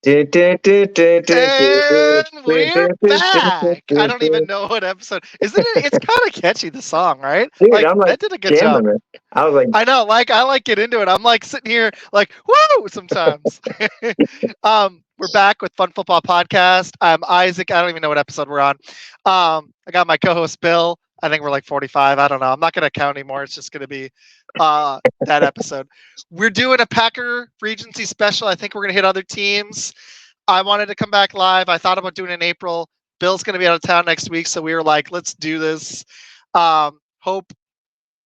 And we're back. I don't even know what episode. Isn't it? It's kind of catchy, the song, right? Dude, Like, I'm like that did a good job. jamming it. I was like, I know, like I like get into it. I'm like sitting here like, woo, sometimes. We're back with Fun Football Podcast. I'm Isaac. I don't even know what episode we're on. I got my co-host Bill. I think we're like 45. I don't know. I'm not going to count anymore. It's just going to be that episode. We're doing a Packer Regency special. I think we're going to hit other teams. I wanted to come back live. I thought about doing it in April. Bill's going to be out of town next week, so we were like, let's do this. Hope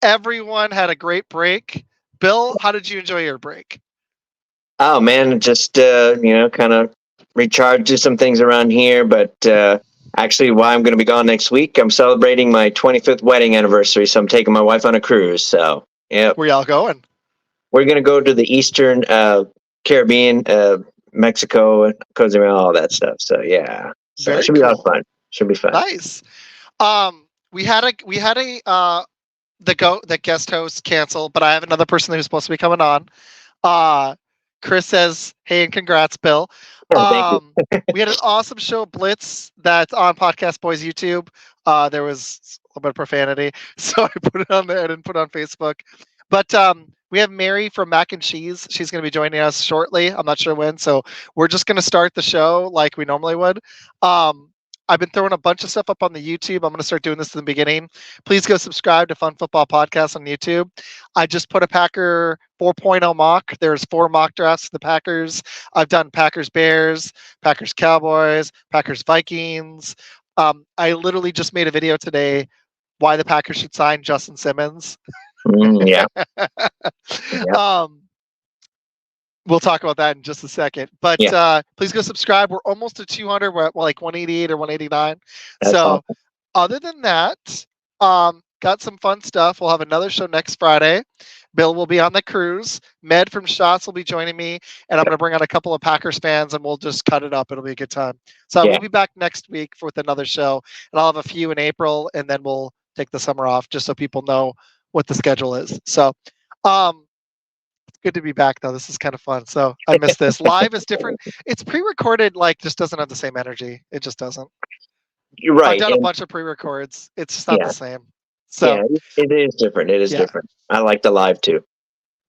everyone had a great break. Bill, how did you enjoy your break? oh man, just kind of recharge, do some things around here. But actually, why I'm going to be gone next week, I'm celebrating my 25th wedding anniversary, so I'm taking my wife on a cruise. So yeah, Where y'all going? we're going to go to the Eastern Caribbean, Mexico, Cozumel, all that stuff. So yeah, so Very it should be a lot of cool. fun. Should be fun. Nice. We had the guest host cancel, but I have another person who's supposed to be coming on. Chris says, "Hey, and congrats, Bill." Thank you. We had an awesome show, Blitz, that's on Podcast Boys YouTube. There was a little bit of profanity, so I put it on there. I didn't put it on Facebook. But we have Mary from Mac and Cheese. She's going to be joining us shortly. I'm not sure when, so we're just going to start the show like we normally would. I've been throwing a bunch of stuff up on the YouTube. I'm going to start doing this in the beginning. Please go subscribe to Fun Football Podcast on YouTube. I just put a Packer 4.0 mock. There's 4 mock drafts of the Packers. I've done Packers Bears, Packers Cowboys, Packers Vikings. I literally just made a video today why the Packers should sign Justin Simmons. Yeah. We'll talk about that in just a second. But please go subscribe. We're almost to 200. We're at like 188 or 189. That's so awesome. Other than that, got some fun stuff. We'll have another show next Friday. Bill will be on the cruise. Med from Shots will be joining me. And I'm going to bring on a couple of Packers fans and we'll just cut it up. It'll be a good time. So we'll be back next week with another show. And I'll have a few in April. And then we'll take the summer off just so people know what the schedule is. So it's good to be back though. This is kind of fun. So I missed this. Live is different. It's pre-recorded, like just doesn't have the same energy. It just doesn't. You're right. I've done a bunch of pre-records. It's just not the same. So yeah, it is different. It is different. I like the live too.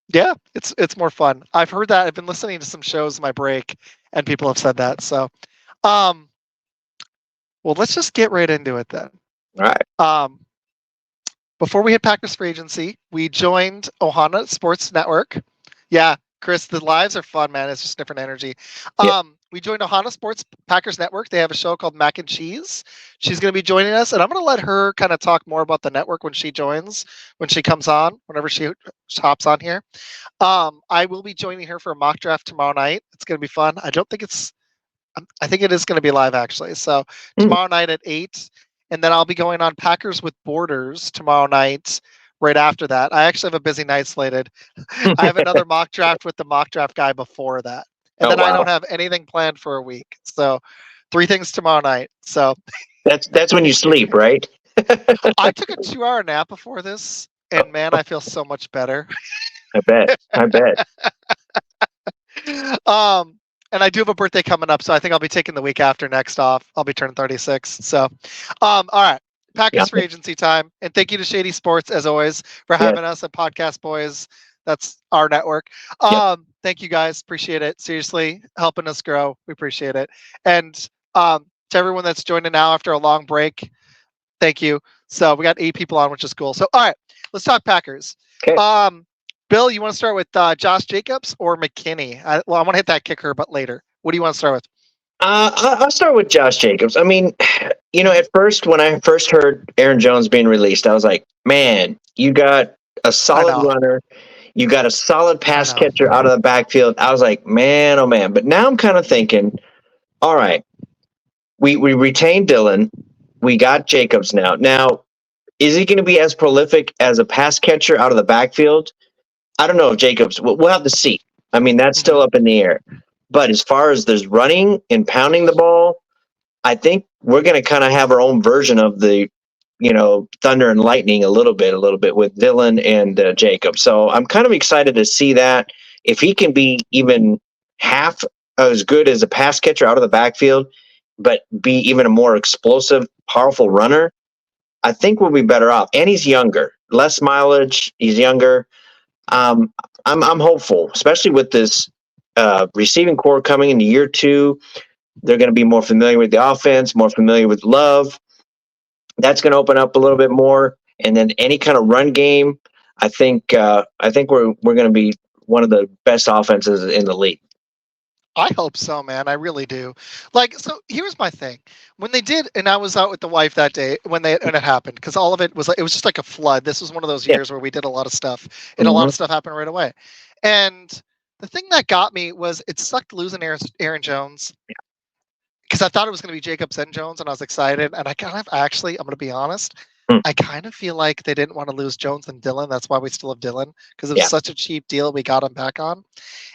Yeah, it's more fun. I've heard that. I've been listening to some shows in my break and people have said that. So well, let's just get right into it then. All right. Before we hit Packers Free Agency, we joined Ohana Sports Network. Yeah, Chris, the lives are fun, man. It's just different energy. We joined Ohana Sports Packers Network. They have a show called Mac and Cheese. She's going to be joining us, and I'm going to let her kind of talk more about the network when she joins, when she comes on, whenever she hops on here. I will be joining her for a mock draft tomorrow night. It's going to be fun. I think it is going to be live, actually. So tomorrow night at 8, and then I'll be going on Packers with Borders tomorrow night. Right after that, I actually have a busy night slated. I have another mock draft with the mock draft guy before that. And then I don't have anything planned for a week. So 3 things tomorrow night. So that's when you sleep, right? I took a 2-hour nap before this, and man, I feel so much better. I bet. And I do have a birthday coming up, so I think I'll be taking the week after next off. I'll be turning 36. So all right. Packers Free Agency time. And thank you to Shady Sports, as always, for having us at Podcast Boys. That's our network. Thank you guys. Appreciate it. Seriously, helping us grow. We appreciate it. And to everyone that's joining now after a long break, thank you. So we got 8 people on, which is cool. So, all right, let's talk Packers. Okay. Bill, you want to start with Josh Jacobs or McKinney? I want to hit that kicker, but later. What do you want to start with? I'll start with Josh Jacobs. I mean, at first, when I first heard Aaron Jones being released, I was like, man, you got a solid runner. You got a solid pass catcher out of the backfield. I was like, man, oh, man. But now I'm kind of thinking, all right, we retained Dillon. We got Jacobs now. Now, is he going to be as prolific as a pass catcher out of the backfield? I don't know if Jacobs – we'll have to see. I mean, that's still up in the air. But as far as there's running and pounding the ball, I think we're going to kind of have our own version of the, thunder and lightning a little bit with Dillon and Jacob. So I'm kind of excited to see that. If he can be even half as good as a pass catcher out of the backfield, but be even a more explosive, powerful runner, I think we'll be better off. And he's younger, less mileage. He's younger. I'm hopeful, especially with this receiving core coming into year 2. They're going to be more familiar with the offense, more familiar with Love. That's going to open up a little bit more, and then any kind of run game. I think we're going to be one of the best offenses in the league. I hope so, man. I really do. Like, so here's my thing. When they did, and I was out with the wife that day when it happened, because all of it was just like a flood. This was one of those years where we did a lot of stuff, and a lot of stuff happened right away. And the thing that got me was it sucked losing Aaron Jones, because I thought it was going to be Jacobs and Jones, and I was excited. And I kind of actually, I'm going to be honest, I kind of feel like they didn't want to lose Jones and Dillon. That's why we still have Dillon, because it was such a cheap deal. We got him back on.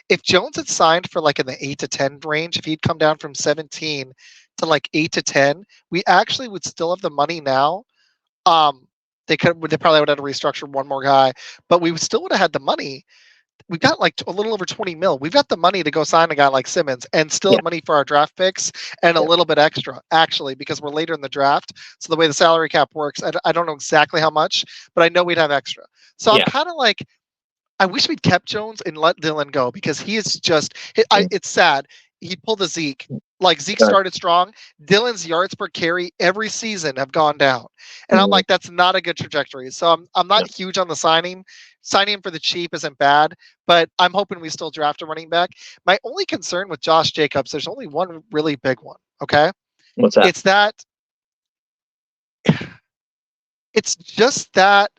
If Jones had signed for like in the 8 to 10 range, if he'd come down from 17 to like 8 to 10, we actually would still have the money now. They probably would have to restructure one more guy, but we still would have had the money. We've got like a little over 20 mil. We've got the money to go sign a guy like Simmons and still have money for our draft picks and a little bit extra, actually, because we're later in the draft. So the way the salary cap works, I don't know exactly how much, but I know we'd have extra. So I'm kind of like, I wish we'd kept Jones and let Dillon go, because he is just, it's sad. He pulled a Zeke. Like, Zeke started strong. Dillon's yards per carry every season have gone down. And I'm like, that's not a good trajectory. So I'm not huge on the signing. Signing him for the cheap isn't bad, but I'm hoping we still draft a running back. My only concern with Josh Jacobs, there's only one really big one, okay? What's that? It's just that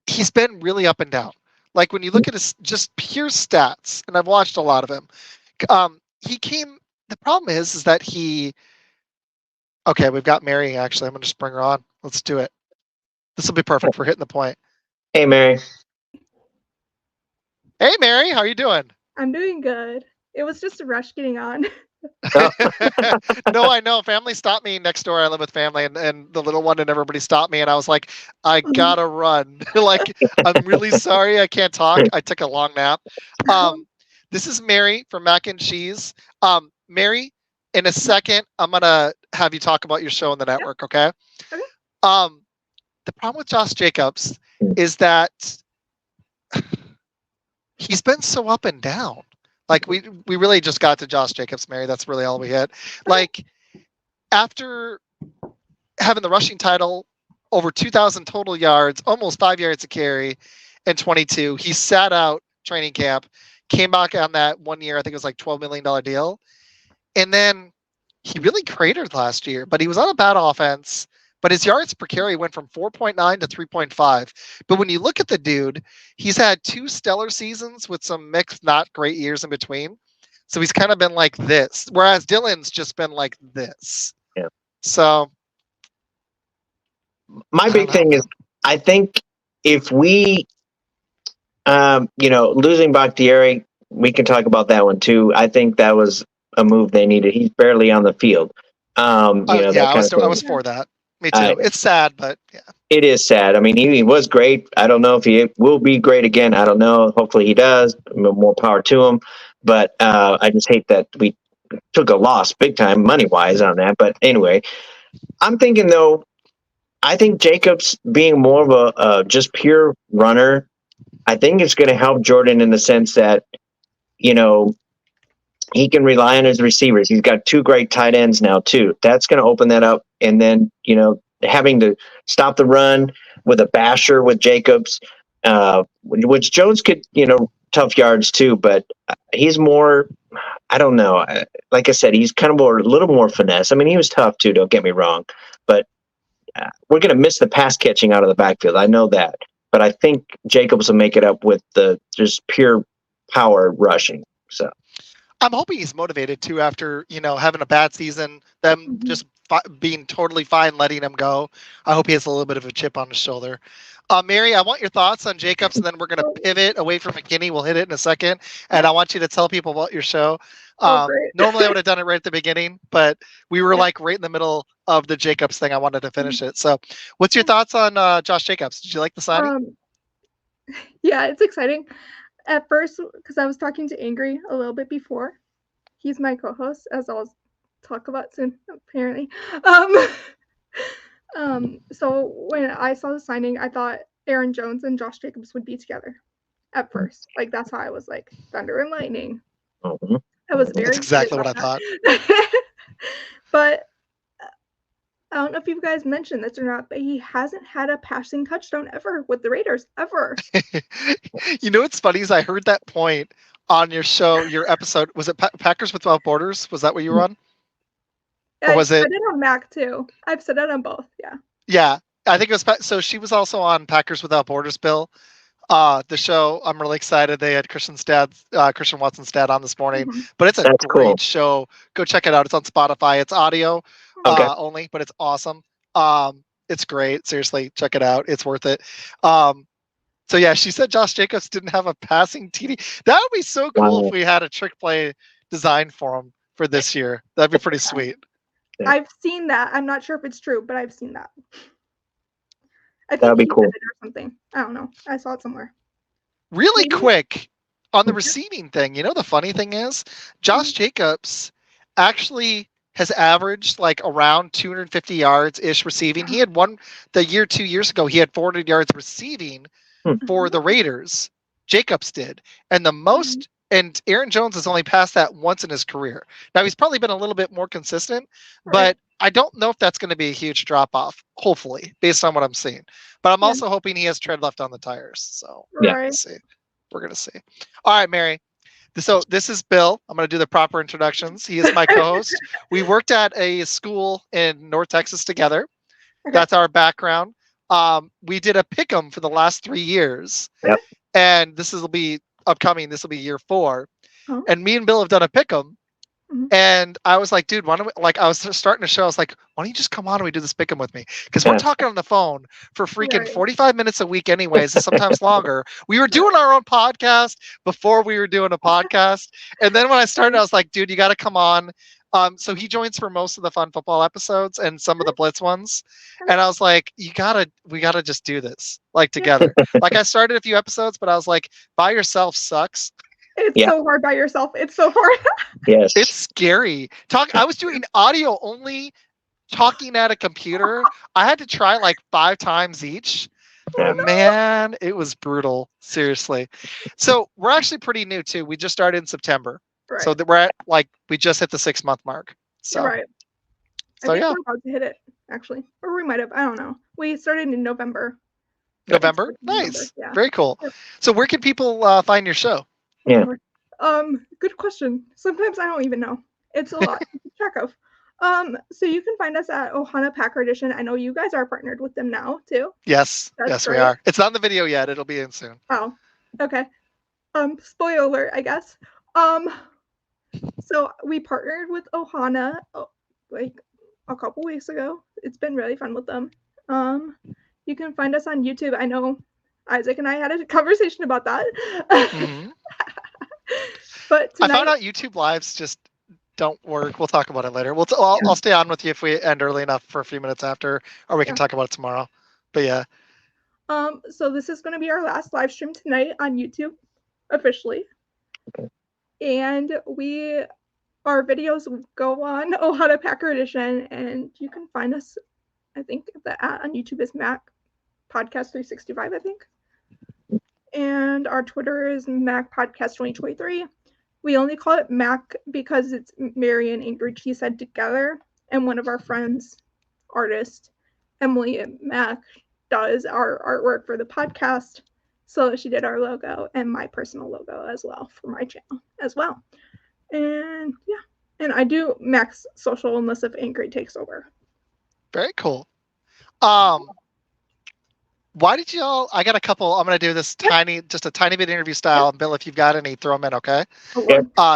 he's been really up and down. Like, when you look at his just pure stats, and I've watched a lot of him, the problem is that okay, we've got Mary, actually. I'm going to just bring her on. Let's do it. This will be perfect for hitting the point. Hey, Mary. Hey, Mary, how are you doing? I'm doing good. It was just a rush getting on. No, I know. Family stopped me next door. I live with family, and the little one, and everybody stopped me, and I was like, I gotta run. Like, I'm really sorry I can't talk. I took a long nap. This is Mary from Mac and Cheese. Mary, in a second, I'm gonna have you talk about your show on the network, okay? Okay. The problem with Josh Jacobs is that he's been so up and down. Like, we really just got to Josh Jacobs, Mary. That's really all we hit. Like, after having the rushing title, over 2,000 total yards, almost 5 yards a carry in 22, he sat out training camp, came back on that 1 year, I think it was like $12 million deal. And then he really cratered last year, but he was on a bad offense. But his yards per carry went from 4.9 to 3.5. But when you look at the dude, he's had 2 stellar seasons with some mixed, not great years in between. So he's kind of been like this, whereas Dillon's just been like this. Yeah. So my big thing is, I think if we, losing Bakhtiari, we can talk about that one too. I think that was a move they needed. He's barely on the field. I was for that. Me too. It's sad, but yeah. It is sad. I mean, he was great. I don't know if he will be great again. I don't know. Hopefully he does. More power to him. But I just hate that we took a loss big time money-wise on that. But anyway, I'm thinking, though, I think Jacobs being more of a just pure runner, I think it's going to help Jordan in the sense that, he can rely on his receivers. He's got 2 great tight ends now, too. That's going to open that up. And then, having to stop the run with a basher with Jacobs, which Jones could, tough yards too, but he's more, I don't know. Like I said, he's kind of a little more finesse. I mean, he was tough too, don't get me wrong, but we're going to miss the pass catching out of the backfield. I know that, but I think Jacobs will make it up with the just pure power rushing. So I'm hoping he's motivated too after, having a bad season, them just being totally fine letting him go. I hope he has a little bit of a chip on his shoulder. Mary, I want your thoughts on Jacobs, and then we're going to pivot away from Mckinney. We'll hit it in a second, and I want you to tell people about your show. Normally I would have done it right at the beginning, but we were like right in the middle of the Jacobs thing. I wanted to finish it. So what's your thoughts on Josh Jacobs? Did you like the signing? Yeah, it's exciting. at first, because I was talking to Angry a little bit before. He's my co-host, as I'll talk about soon, apparently. So when I saw the signing, I thought Aaron Jones and Josh Jacobs would be together at first. Like, that's how I was like, thunder and lightning. Mhm. I was very That's exactly excited what I about thought. that. But I don't know if you guys mentioned this or not, but he hasn't had a passing touchdown ever with the Raiders, ever. You know what's funny is I heard that point on your show, your episode. Was it Packers Without Borders? Was that what you were on? Or was I've it? said it on Mac too. I've said it on both. Yeah. Yeah, I think it was. So she was also on Packers Without Borders, Bill. The show. I'm really excited. They had Christian Watson's dad on this morning, Mm-hmm. but it's a That's great cool. show. Go check it out. It's on Spotify. It's audio Okay. only, but it's awesome. It's great. Seriously, check it out. It's worth it. So yeah, she said Josh Jacobs didn't have a passing TD. That would be so cool Wow. if we had a trick play designed for him for this year. That'd be pretty sweet. Yeah. I've seen that. I'm not sure if it's true, but I've seen that. I think That'd be he cool. did it or something. I don't know. I saw it somewhere. Really Maybe. quick on the Mhm. receiving thing. You know, the funny thing is, Josh Jacobs actually has averaged like around 250 yards ish receiving. He had one the year 2 years ago. He had 400 yards receiving for the Raiders. Jacobs did, and the most. And Aaron Jones has only passed that once in his career. Now he's probably been a little bit more consistent, but I don't know if that's going to be a huge drop off. Hopefully, based on what I'm seeing. But I'm Yeah. also hoping he has tread left on the tires. So Yeah. Right. let's see. We're gonna see. All right, Mary. So this is Bill. I'm gonna do the proper introductions. He is my co-host. We worked at a school in North Texas together. Okay. That's our background. We did a pick'em for the last 3 years. Yep. And this will be upcoming. This will be year 4. Oh. And me and Bill have done a pick'em. Mhm. And I was like, dude, why don't we, like, I was starting to show, I was like, why don't you just come on and we do this pick'em with me? Because we're Yeah. talking on the phone for freaking Right. 45 minutes a week anyways, and sometimes longer. We were doing our own podcast before we were doing a podcast. And then when I started, I was like, dude, you got to come on. So he joins for most of the fun football episodes and some of the blitz ones. And I was like, we gotta just do this like together. Like I started a few episodes, but I was like, by yourself sucks. It's Yeah. so hard by yourself. It's so hard. Yes. It's scary. I was doing audio only, talking at a computer. I had to try like 5 times each. Yeah. Man, it was brutal. Seriously. So we're actually pretty new too. We just started in September. Right. So that we're at like we just hit the 6-month mark. So You're right. So I think yeah. we're about to hit it, actually. Or we might have. I don't know. We started in November. November? It's November, Nice. yeah. Very cool. So where can people find your show? Yeah. Good question. Sometimes I don't even know. It's a lot to keep track of. So you can find us at Ohana Packer Edition. I know you guys are partnered with them now too. Yes. That's Yes, great. we are. It's not in the video yet. It'll be in soon. Oh, okay. Spoiler alert, I guess. So we partnered with Ohana like a couple weeks ago. It's been really fun with them. You can find us on YouTube. I know Isaac and I had a conversation about that. Mhm. But I tonight, found out YouTube lives just don't work. We'll talk about it later. I'll stay on with you if we end early enough for a few minutes after, or we can talk about it tomorrow. But yeah. so this is going to be our last live stream tonight on YouTube, officially. Okay. And our videos go on Ohana Packer Edition, and you can find us. I think the on YouTube is Mac Podcast 365. I think, and our Twitter is Mac Podcast 2023. We only call it Mac because it's Mary and Ingrid she said together, and one of our friends, artist Emily at Mac, does our artwork for the podcast. So she did our logo and my personal logo as well for my channel as well. And yeah, and I do Mac's social unless if Ingrid takes over. Very cool. Why did y'all? I got a couple. I'm gonna do this just a tiny bit interview style. And Bill, if you've got any, throw them in, okay?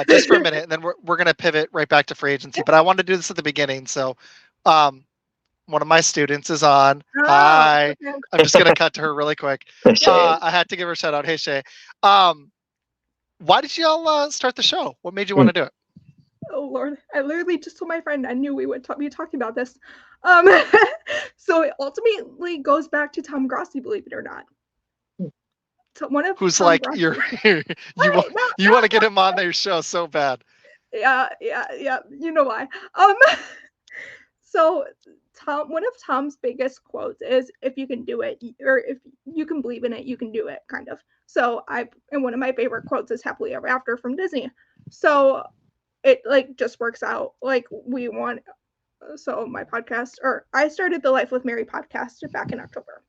Just for a minute, and then we're gonna pivot right back to free agency. But I wanted to do this at the beginning, so one of my students is on. Hi. Okay. I'm just gonna cut to her really quick. Shay. I had to give her a shout out. Hey Shay. Why did y'all start the show? What made you want to do it? Oh Lord, I literally just told my friend I knew we would be talking about this. So it ultimately goes back to Tom Grossi, believe it or not. one of who's Tom like Brown's- you Right, want no, you want to get him on their show so bad. Yeah. You know why. So one of Tom's biggest quotes is, "If you can do it, or if you can believe in it, you can do it," kind of. So and one of my favorite quotes is "Happily Ever After" from Disney. So it like just works out. Like we want. So my podcast, or I started the Life with Mary podcast back in October.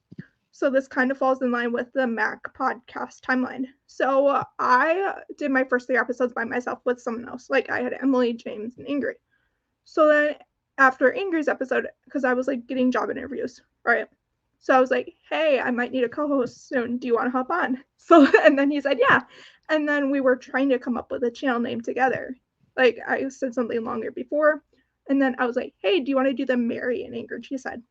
So this kind of falls in line with the Mac podcast timeline. So I did my first 3 episodes by myself with someone else. Like I had Emily, James, and Ingrid. So then after Ingrid's episode, because I was like getting job interviews, right? So I was like, hey, I might need a co-host soon. Do you want to hop on? So, and then he said, yeah. And then we were trying to come up with a channel name together. Like I said something longer before. And then I was like, hey, do you want to do the Mary and Ingrid? She said.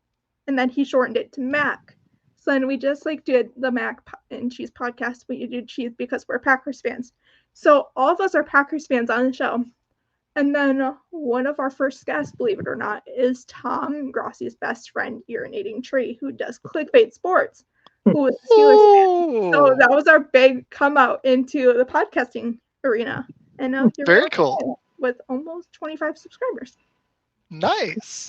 And then he shortened it to Mac. So then we just like did the Mac and Cheese podcast. We did cheese because we're Packers fans. So all of us are Packers fans on the show. And then one of our first guests, believe it or not, is Tom Grossi's best friend, Urinating Tree, who does Clickbait Sports, who is a Steelers fan. So that was our big come out into the podcasting arena. And now here Very we are cool. with almost 25 subscribers. Nice.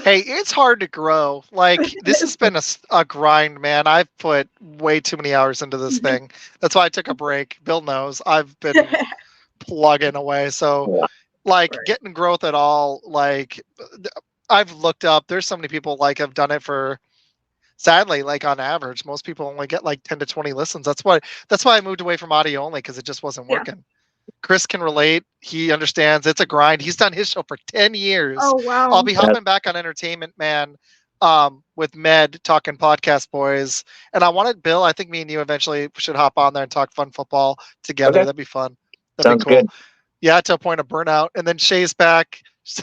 Hey, it's hard to grow. Like this has been a grind, man. I've put way too many hours into this thing. That's why I took a break. Bill knows I've been plugging away. So like getting growth at all, like I've looked up, there's so many people like have done it for, sadly, like on average, most people only get like 10 to 20 listens. That's why I moved away from audio only, because it just wasn't working. Chris can relate. He understands it's a grind. He's done his show for 10 years. Oh, wow. I'll be hopping back on Entertainment Man with Med talking Podcast Boys. And I wanted Bill, I think me and you eventually should hop on there and talk fun football together. Okay. That'd be fun. Sounds good. Yeah, to a point of burnout. And then Shay's back.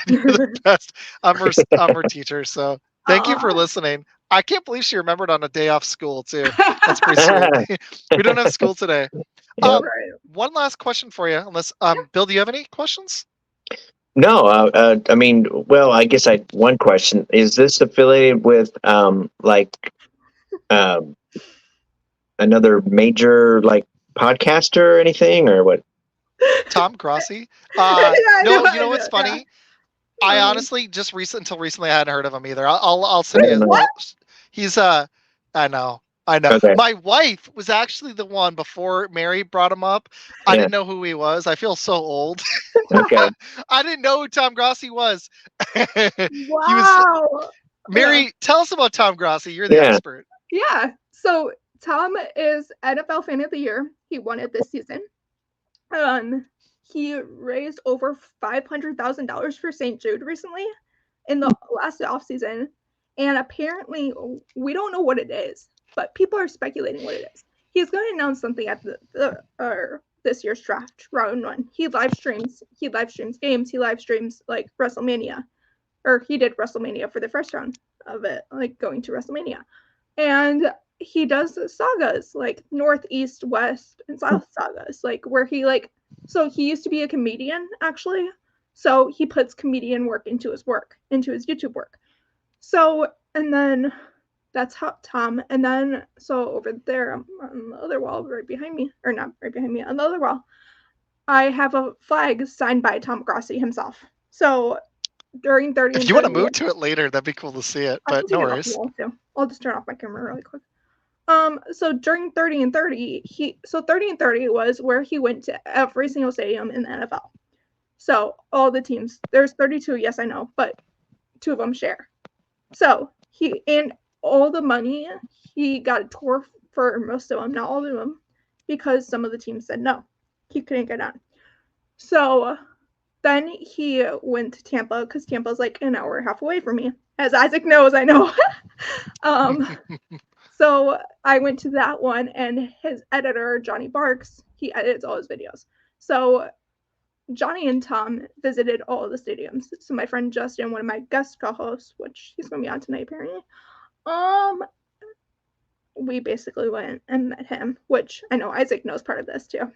You're the best. I'm her teacher. So thank you for listening. I can't believe she remembered on a day off school too. That's pretty sweet. We don't have school today. One last question for you, unless Bill, do you have any questions? No, I mean, well, I guess one question is: this affiliated with another major like podcaster or anything, or what? Tom Grossi? No, you know what's funny? Yeah. I honestly until recently I hadn't heard of him either. I'll send you. What? He's I know. Okay. My wife was actually the one before Mary brought him up. I didn't know who he was. I feel so old. Okay. I didn't know who Tom Grossi was. Wow. Mary, tell us about Tom Grossi. You're the expert. Yeah. So Tom is NFL Fan of the Year. He won it this season. He raised over $500,000 for St. Jude recently in the last offseason. And apparently, we don't know what it is, but people are speculating what it is. He's going to announce something at this year's draft, round 1. He live streams games. He live streams like WrestleMania, or he did WrestleMania for the first round of it, like going to WrestleMania. And he does sagas like North, East, West, and South sagas, like where he so he used to be a comedian actually. So he puts comedian work into his YouTube work. So, and then that's how Tom, and then, so over there on the other wall, right behind me, or not right behind me, on the other wall, I have a flag signed by Tom Grossi himself. So during 30 if you want to move to it later, that'd be cool to see it, but no worries. I'll just turn off my camera really quick. So during 30 and 30, 30 and 30 was where he went to every single stadium in the NFL. So all the teams, there's 32, yes, I know, but 2 of them share. So and all the money, he got a tour for most of them, not all of them, because some of the teams said no, he couldn't get on. So then he went to Tampa, because Tampa's like an hour and a half away from me. As Isaac knows, I know. So I went to that one, and his editor, Johnny Barks, he edits all his videos. So Johnny and Tom visited all of the stadiums. So my friend Justin, one of my guest co-hosts, which he's going to be on tonight apparently, we basically went and met him, which I know Isaac knows part of this too.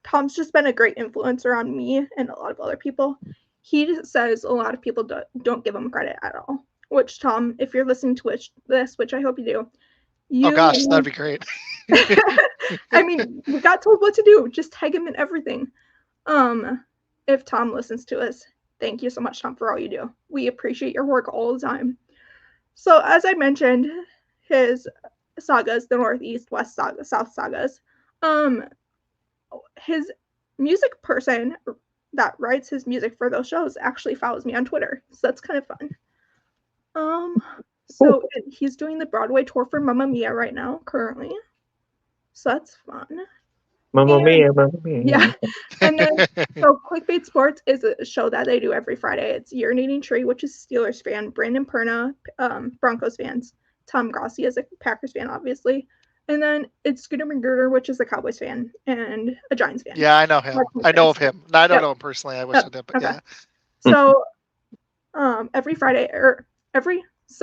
Tom's just been a great influencer on me and a lot of other people. He says a lot of people don't give him credit at all, which Tom, if you're listening to this, which I hope you do, Oh gosh, that'd be great. I mean, we got told what to do. Just tag him in everything. If Tom listens to us, thank you so much, Tom, for all you do. We appreciate your work all the time. So, as I mentioned, his sagas, the Northeast, West saga, South sagas, his music person that writes his music for those shows actually follows me on Twitter. So that's kind of fun. So he's doing the Broadway tour for Mamma Mia right now, currently. So that's fun. Mamma Mia, Mamma Mia. Yeah. And then, so Clickbait Sports is a show that they do every Friday. It's Urinating Tree, which is Steelers fan, Brandon Perna, Broncos fans, Tom Grossi is a Packers fan, obviously. And then it's Scooter McGruder, which is a Cowboys fan and a Giants fan. Yeah, I know him. I know of him. I don't know him personally. I wish I did, but okay. yeah. So every Friday, or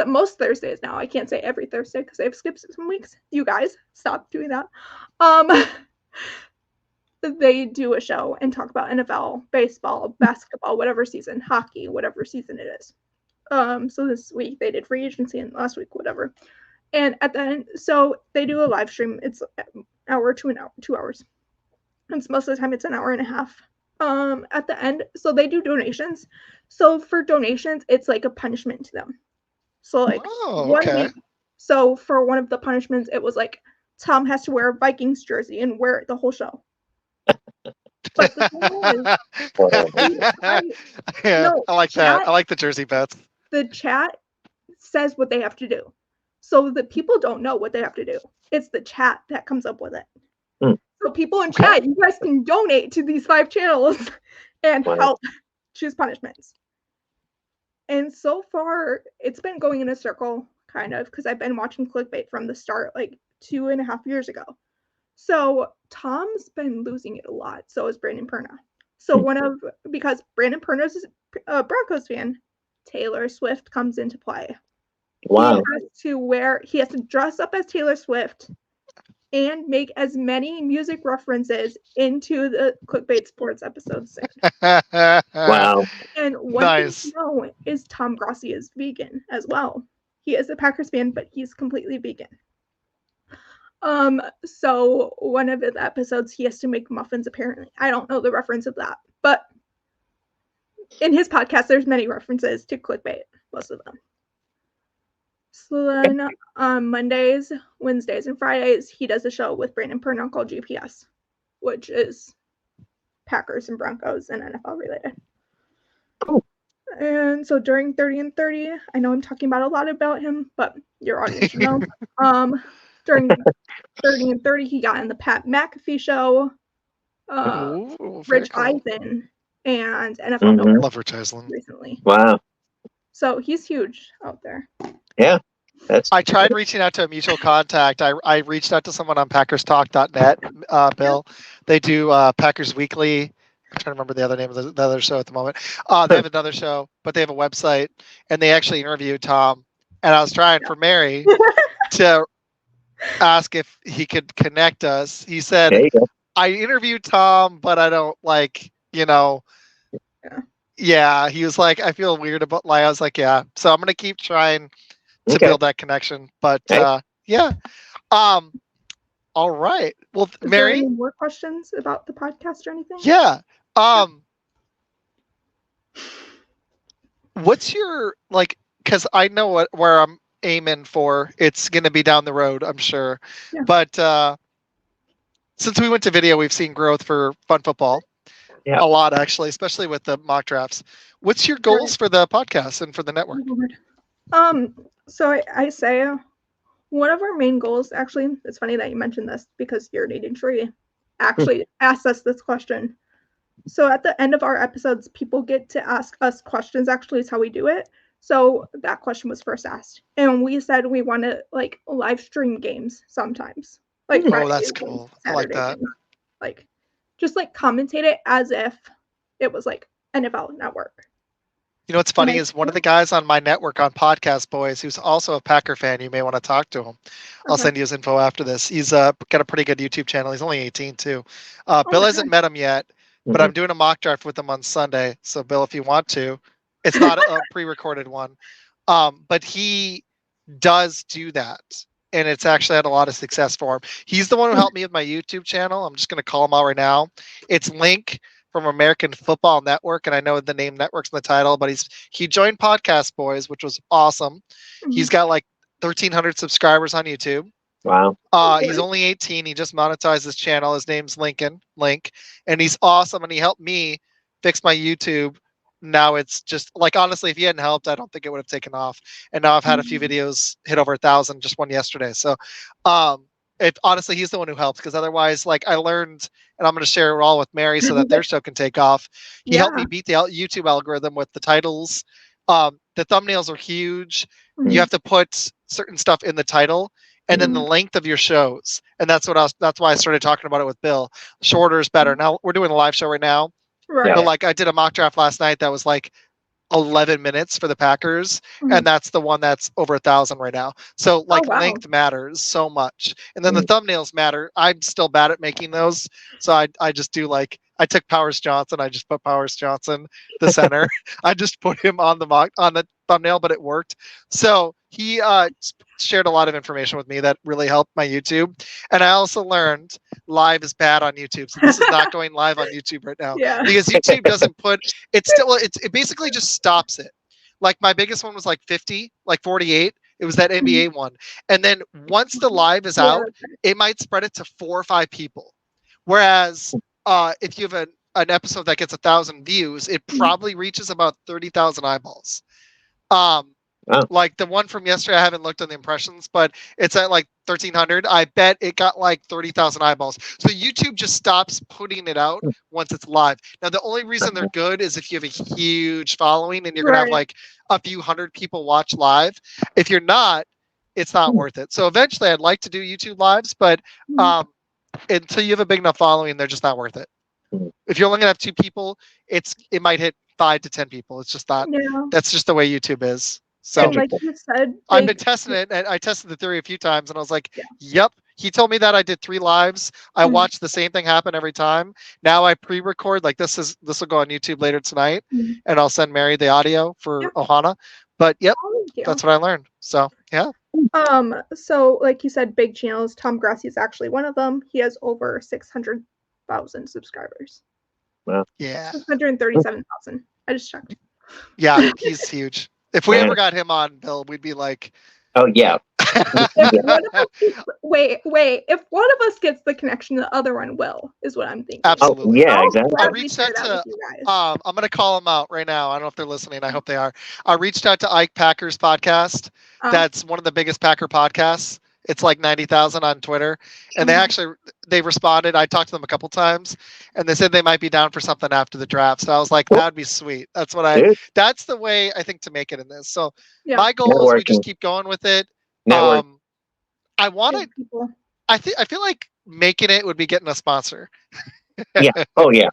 most Thursdays now, I can't say every Thursday because I've skipped some weeks. You guys, stop doing that. They do a show and talk about NFL, baseball, basketball, whatever season, hockey, whatever season it is. So this week they did free agency and last week, whatever. And at the end, so they do a live stream. It's an hour to 2 hours. And most of the time it's an hour and a half. At the end, so they do donations. So for donations, it's like a punishment to them. So like okay. So for one of the punishments, it was like Tom has to wear a Vikings jersey and wear it the whole show. But the thing is, I like that. I like the jersey bets. The chat says what they have to do. So the people don't know what they have to do. It's the chat that comes up with it. So people in chat, you guys can donate to these 5 channels and help choose punishments. And so far, it's been going in a circle, kind of, because I've been watching Clickbait from the start, like 2.5 years ago. So Tom's been losing it a lot. So is Brandon Perna. So because Brandon Perna's a Broncos fan, Taylor Swift comes into play. Wow. He has to dress up as Taylor Swift and make as many music references into the Clickbait Sports episodes. Wow. And one thing to know is Tom Grossi is vegan as well. He is a Packers fan, but he's completely vegan. So one of the episodes he has to make muffins, apparently. I don't know the reference of that, but in his podcast, there's many references to Clickbait, most of them. So then on Mondays, Wednesdays, and Fridays, he does a show with Brandon Perna called GPS, which is Packers and Broncos and NFL related. Cool. And so during 30 and 30, I know I'm talking about a lot about him, but your audience should know. During 30 and 30, he got in the Pat McAfee show, Rich Eisen, and NFL Network. Love Rich Eisen recently. Wow. So he's huge out there. Yeah. I tried reaching out to a mutual contact. I reached out to someone on PackersTalk.net, Bill. They do Packers Weekly. I'm trying to remember the other name of the other show at the moment. They have another show, but they have a website, and they actually interviewed Tom. And I was trying for Mary to ask if he could connect us. He said, I interviewed Tom, but I don't Yeah, he was like, I feel weird about I was like, yeah. So I'm gonna keep trying to build that connection. But yeah. All right. Well, Is Mary, there any more questions about the podcast or anything? Yeah. What's your because I know where I'm aiming for. It's gonna be down the road, I'm sure. Yeah. But since we went to video, we've seen growth for Fun Football. Yeah. A lot, actually, especially with the mock drafts. What's your goals for the podcast and for the network? So I say one of our main goals, actually, it's funny that you mentioned this because your dating tree actually asked us this question. So at the end of our episodes, people get to ask us questions, actually, is how we do it. So that question was first asked. And we said we want to live stream games sometimes. That's cool. I like that. Games. Just commentate it as if it was NFL Network. You know what's funny is one of the guys on my network on Podcast Boys, who's also a Packer fan. You may want to talk to him. I'll send you his info after this. He's got a pretty good YouTube channel. He's only 18 too. Bill hasn't met him yet, but I'm doing a mock draft with him on Sunday. So Bill, if you want to, it's not a pre-recorded one, but he does do that. and it's actually had a lot of success for him. He's the one who helped me with my YouTube channel. I'm just going to call him out right now. It's Link from American Football Network, and I know the name network's in the title, but he joined Podcast Boys, which was awesome. He's got like 1,300 subscribers on YouTube. Wow. He's only 18. He just monetized his channel. His name's Link, and he's awesome. And he helped me fix my YouTube. Now it's just like, honestly, if he hadn't helped, I don't think it would have taken off. And now I've had a few videos hit over 1,000, just one yesterday. So, honestly, he's the one who helped, because otherwise, like, I learned, and I'm going to share it all with Mary so that their show can take off. He helped me beat the YouTube algorithm with the titles. The thumbnails are huge. You have to put certain stuff in the title, and then the length of your shows. And that's why I started talking about it with Bill. Shorter is better. Now we're doing a live show right now. Right. But like, I did a mock draft last night that was like 11 minutes for the Packers, and that's the one that's over 1,000 right now. So like, length matters so much, and then the thumbnails matter. I'm still bad at making those, so I just do, like, I took Powers Johnson. I just put Powers Johnson, the center. I just put him on the thumbnail, but it worked. So he shared a lot of information with me that really helped my YouTube. And I also learned live is bad on YouTube. So this is not going live on YouTube right now, because YouTube doesn't put it. It basically just stops it. Like, my biggest one was like 50, like 48. It was that NBA one. And then once the live is out, it might spread it to 4 or 5 people. Whereas if you have an episode that gets 1,000 views, it probably reaches about 30,000 eyeballs. Like the one from yesterday, I haven't looked on the impressions, but it's at like 1,300. I bet it got like 30,000 eyeballs. So YouTube just stops putting it out once it's live. Now, the only reason they're good is if you have a huge following and you're going to have like a few hundred people watch live. If you're not, it's not worth it. So eventually I'd like to do YouTube lives, but until you have a big enough following, they're just not worth it. If you're only gonna have 2 people, it might hit 5 to 10 people. It's just not. That's just the way YouTube is. So, and like you said, I've been testing it, and I tested the theory a few times, and I was like, "Yep." He told me that I did 3 lives. I watched the same thing happen every time. Now I pre-record. Like, this will go on YouTube later tonight, and I'll send Mary the audio for Ohana. But that's what I learned. So yeah. So like you said, big channels. Tom Grassi is actually one of them. He has over 600,000 subscribers. Wow. Yeah. 637,000. I just checked. Yeah, he's huge. If we ever got him on, Bill, we'd be like, oh yeah. Wait. If one of us gets the connection, the other one will, is what I'm thinking. Absolutely. Oh, yeah, exactly. I reached out to, I'm going to call them out right now. I don't know if they're listening. I hope they are. I reached out to Ike Packer's podcast. That's one of the biggest Packer podcasts. It's like 90,000 on Twitter. And they responded. I talked to them a couple times, and they said they might be down for something after the draft. So I was like, that'd be sweet. That's the way I think to make it in this. So my goal is we just keep going with it. I want to, I feel like making it would be getting a sponsor. Yeah. Oh yeah.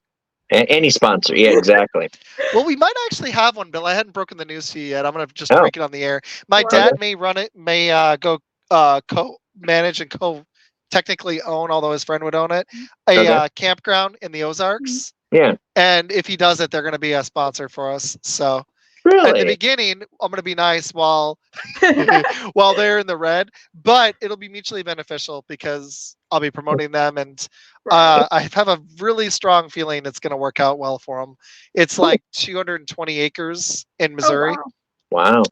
Any sponsor. Yeah, exactly. Well, we might actually have one, Bill. I hadn't broken the news to you yet. I'm going to just break it on the air. My dad may run it, may go co-manage and technically own, although his friend would own it, a campground in the Ozarks. Yeah. And if he does it, they're going to be a sponsor for us. So at the beginning, I'm going to be nice while they're in the red, but it'll be mutually beneficial because I'll be promoting them, and I have a really strong feeling it's going to work out well for them. It's like 220 acres in Missouri. Oh, wow.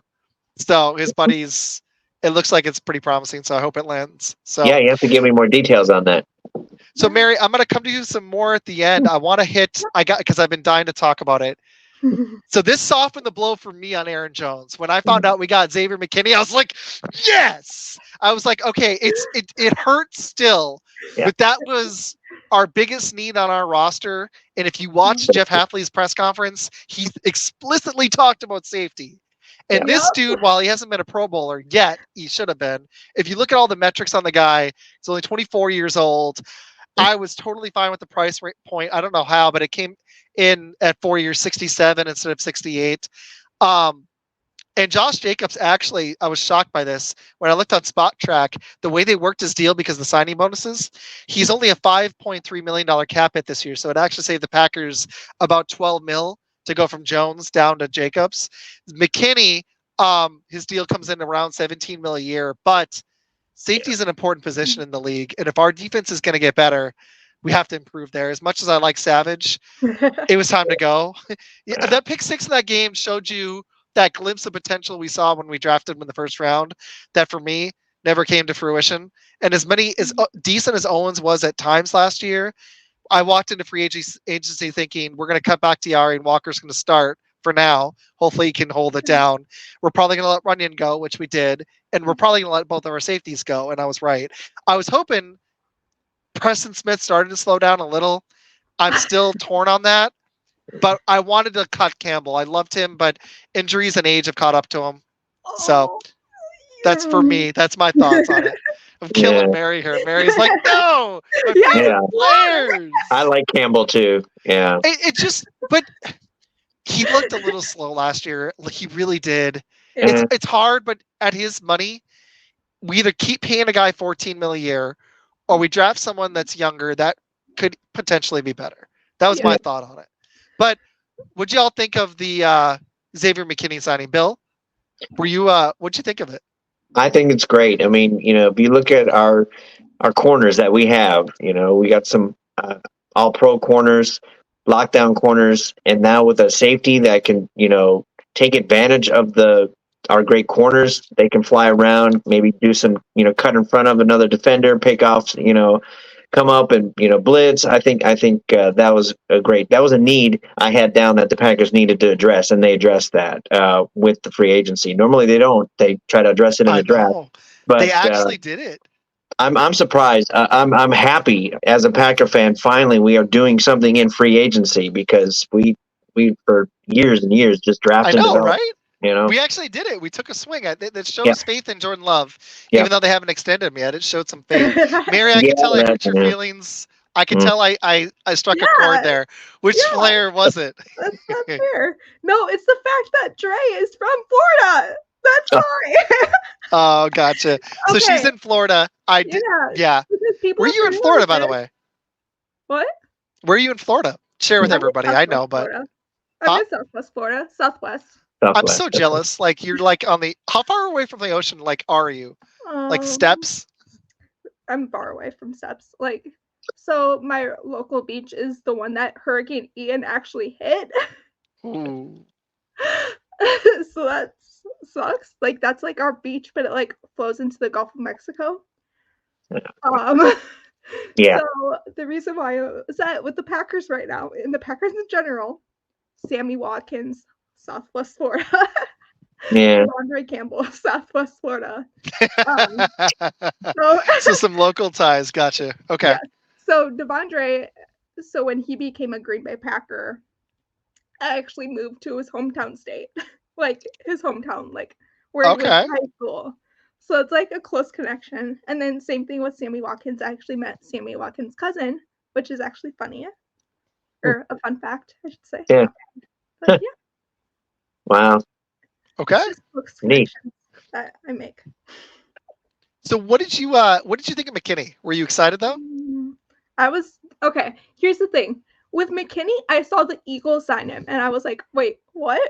So his buddies, it looks like it's pretty promising, so I hope it lands. So yeah, you have to give me more details on that. So Mary, I'm going to come to you some more at the end. I want to hit, because I've been dying to talk about it. So this softened the blow for me on Aaron Jones. When I found out we got Xavier McKinney, I was like, yes! I was like, okay, it hurts still, but that was our biggest need on our roster. And if you watch Jeff Hafley's press conference, he explicitly talked about safety. And this dude, while he hasn't been a Pro Bowler yet, he should have been. If you look at all the metrics on the guy, he's only 24 years old. I was totally fine with the price point. I don't know how, but it came in at 4 years, 67 instead of 68. And Josh Jacobs, actually, I was shocked by this. When I looked on Spot Track, the way they worked his deal because of the signing bonuses, he's only a $5.3 million cap hit this year. So it actually saved the Packers about $12 million to go from Jones down to Jacobs. McKinney, his deal comes in around $17 million a year, but safety is an important position in the league, and if our defense is going to get better, we have to improve there. As much as I like Savage, it was time to go. That pick 6 in that game showed you that glimpse of potential we saw when we drafted him in the first round. That for me never came to fruition. And as decent as Owens was at times last year, I walked into free agency thinking we're going to cut back Tiari and Walker's going to start for now. Hopefully he can hold it down. We're probably going to let Runyon go, which we did. And we're probably going to let both of our safeties go. And I was right. I was hoping Preston Smith started to slow down a little. I'm still torn on that. But I wanted to cut Campbell. I loved him, but injuries and age have caught up to him. So that's for me. That's my thoughts on it. I'm killing Mary here. Mary's like, no, my favorite players. I like Campbell too. Yeah. But he looked a little slow last year. He really did. It's hard, but at his money, we either keep paying a guy $14 million a year, or we draft someone that's younger that could potentially be better. That was my thought on it. But what'd y'all think of the Xavier Mckinney signing? Bill, what'd you think of it? I think it's great. I mean, if you look at our corners that we have, we got some all pro corners, lockdown corners, and now with a safety that can, take advantage of our great corners. They can fly around, maybe do some, cut in front of another defender, pick off, come up and blitz. I think that was that was a need I had down that the Packers needed to address, and they addressed that with the free agency. Normally they don't. They try to address it in the draft, but they actually did it. I'm surprised. I'm happy as a Packer fan. Finally, we are doing something in free agency, because we for years and years just drafted. I know, right? We actually did it. We took a swing. That shows faith in Jordan Love, even though they haven't extended him yet. It showed some faith. Mary, I can tell I hurt your feelings. I can tell I struck a chord there. Which player was it? That's not fair. No, it's the fact that Dre is from Florida. That's why. Oh, gotcha. So she's in Florida. Yeah. Were you in Florida, by the way? What? Were you in Florida? Share with everybody. I know, but I'm in Southwest Florida. Southwest. I'm so jealous. Like, you're like how far away from the ocean, like, are you? Like steps? I'm far away from steps. Like, so my local beach is the one that Hurricane Ian actually hit. Ooh. So that sucks. Like, that's like our beach, but it like flows into the Gulf of Mexico. Yeah. So the reason why I was that with the Packers right now, and the Packers in general, Sammy Watkins, Southwest Florida. Yeah. Andre Campbell, Southwest Florida. So some local ties. Gotcha. Okay. Yeah. So Devondre, so when he became a Green Bay Packer, I actually moved to his hometown state, like his hometown, like where he was in high school. So it's like a close connection. And then same thing with Sammy Watkins. I actually met Sammy Watkins' cousin, which is actually funny, or a fun fact, I should say. Yeah. But yeah. Wow. Okay. Neat. That I make. So what did you think of McKinney? Were you excited though? I was okay. Here's the thing. With McKinney, I saw the Eagles sign him, and I was like, "Wait, what?"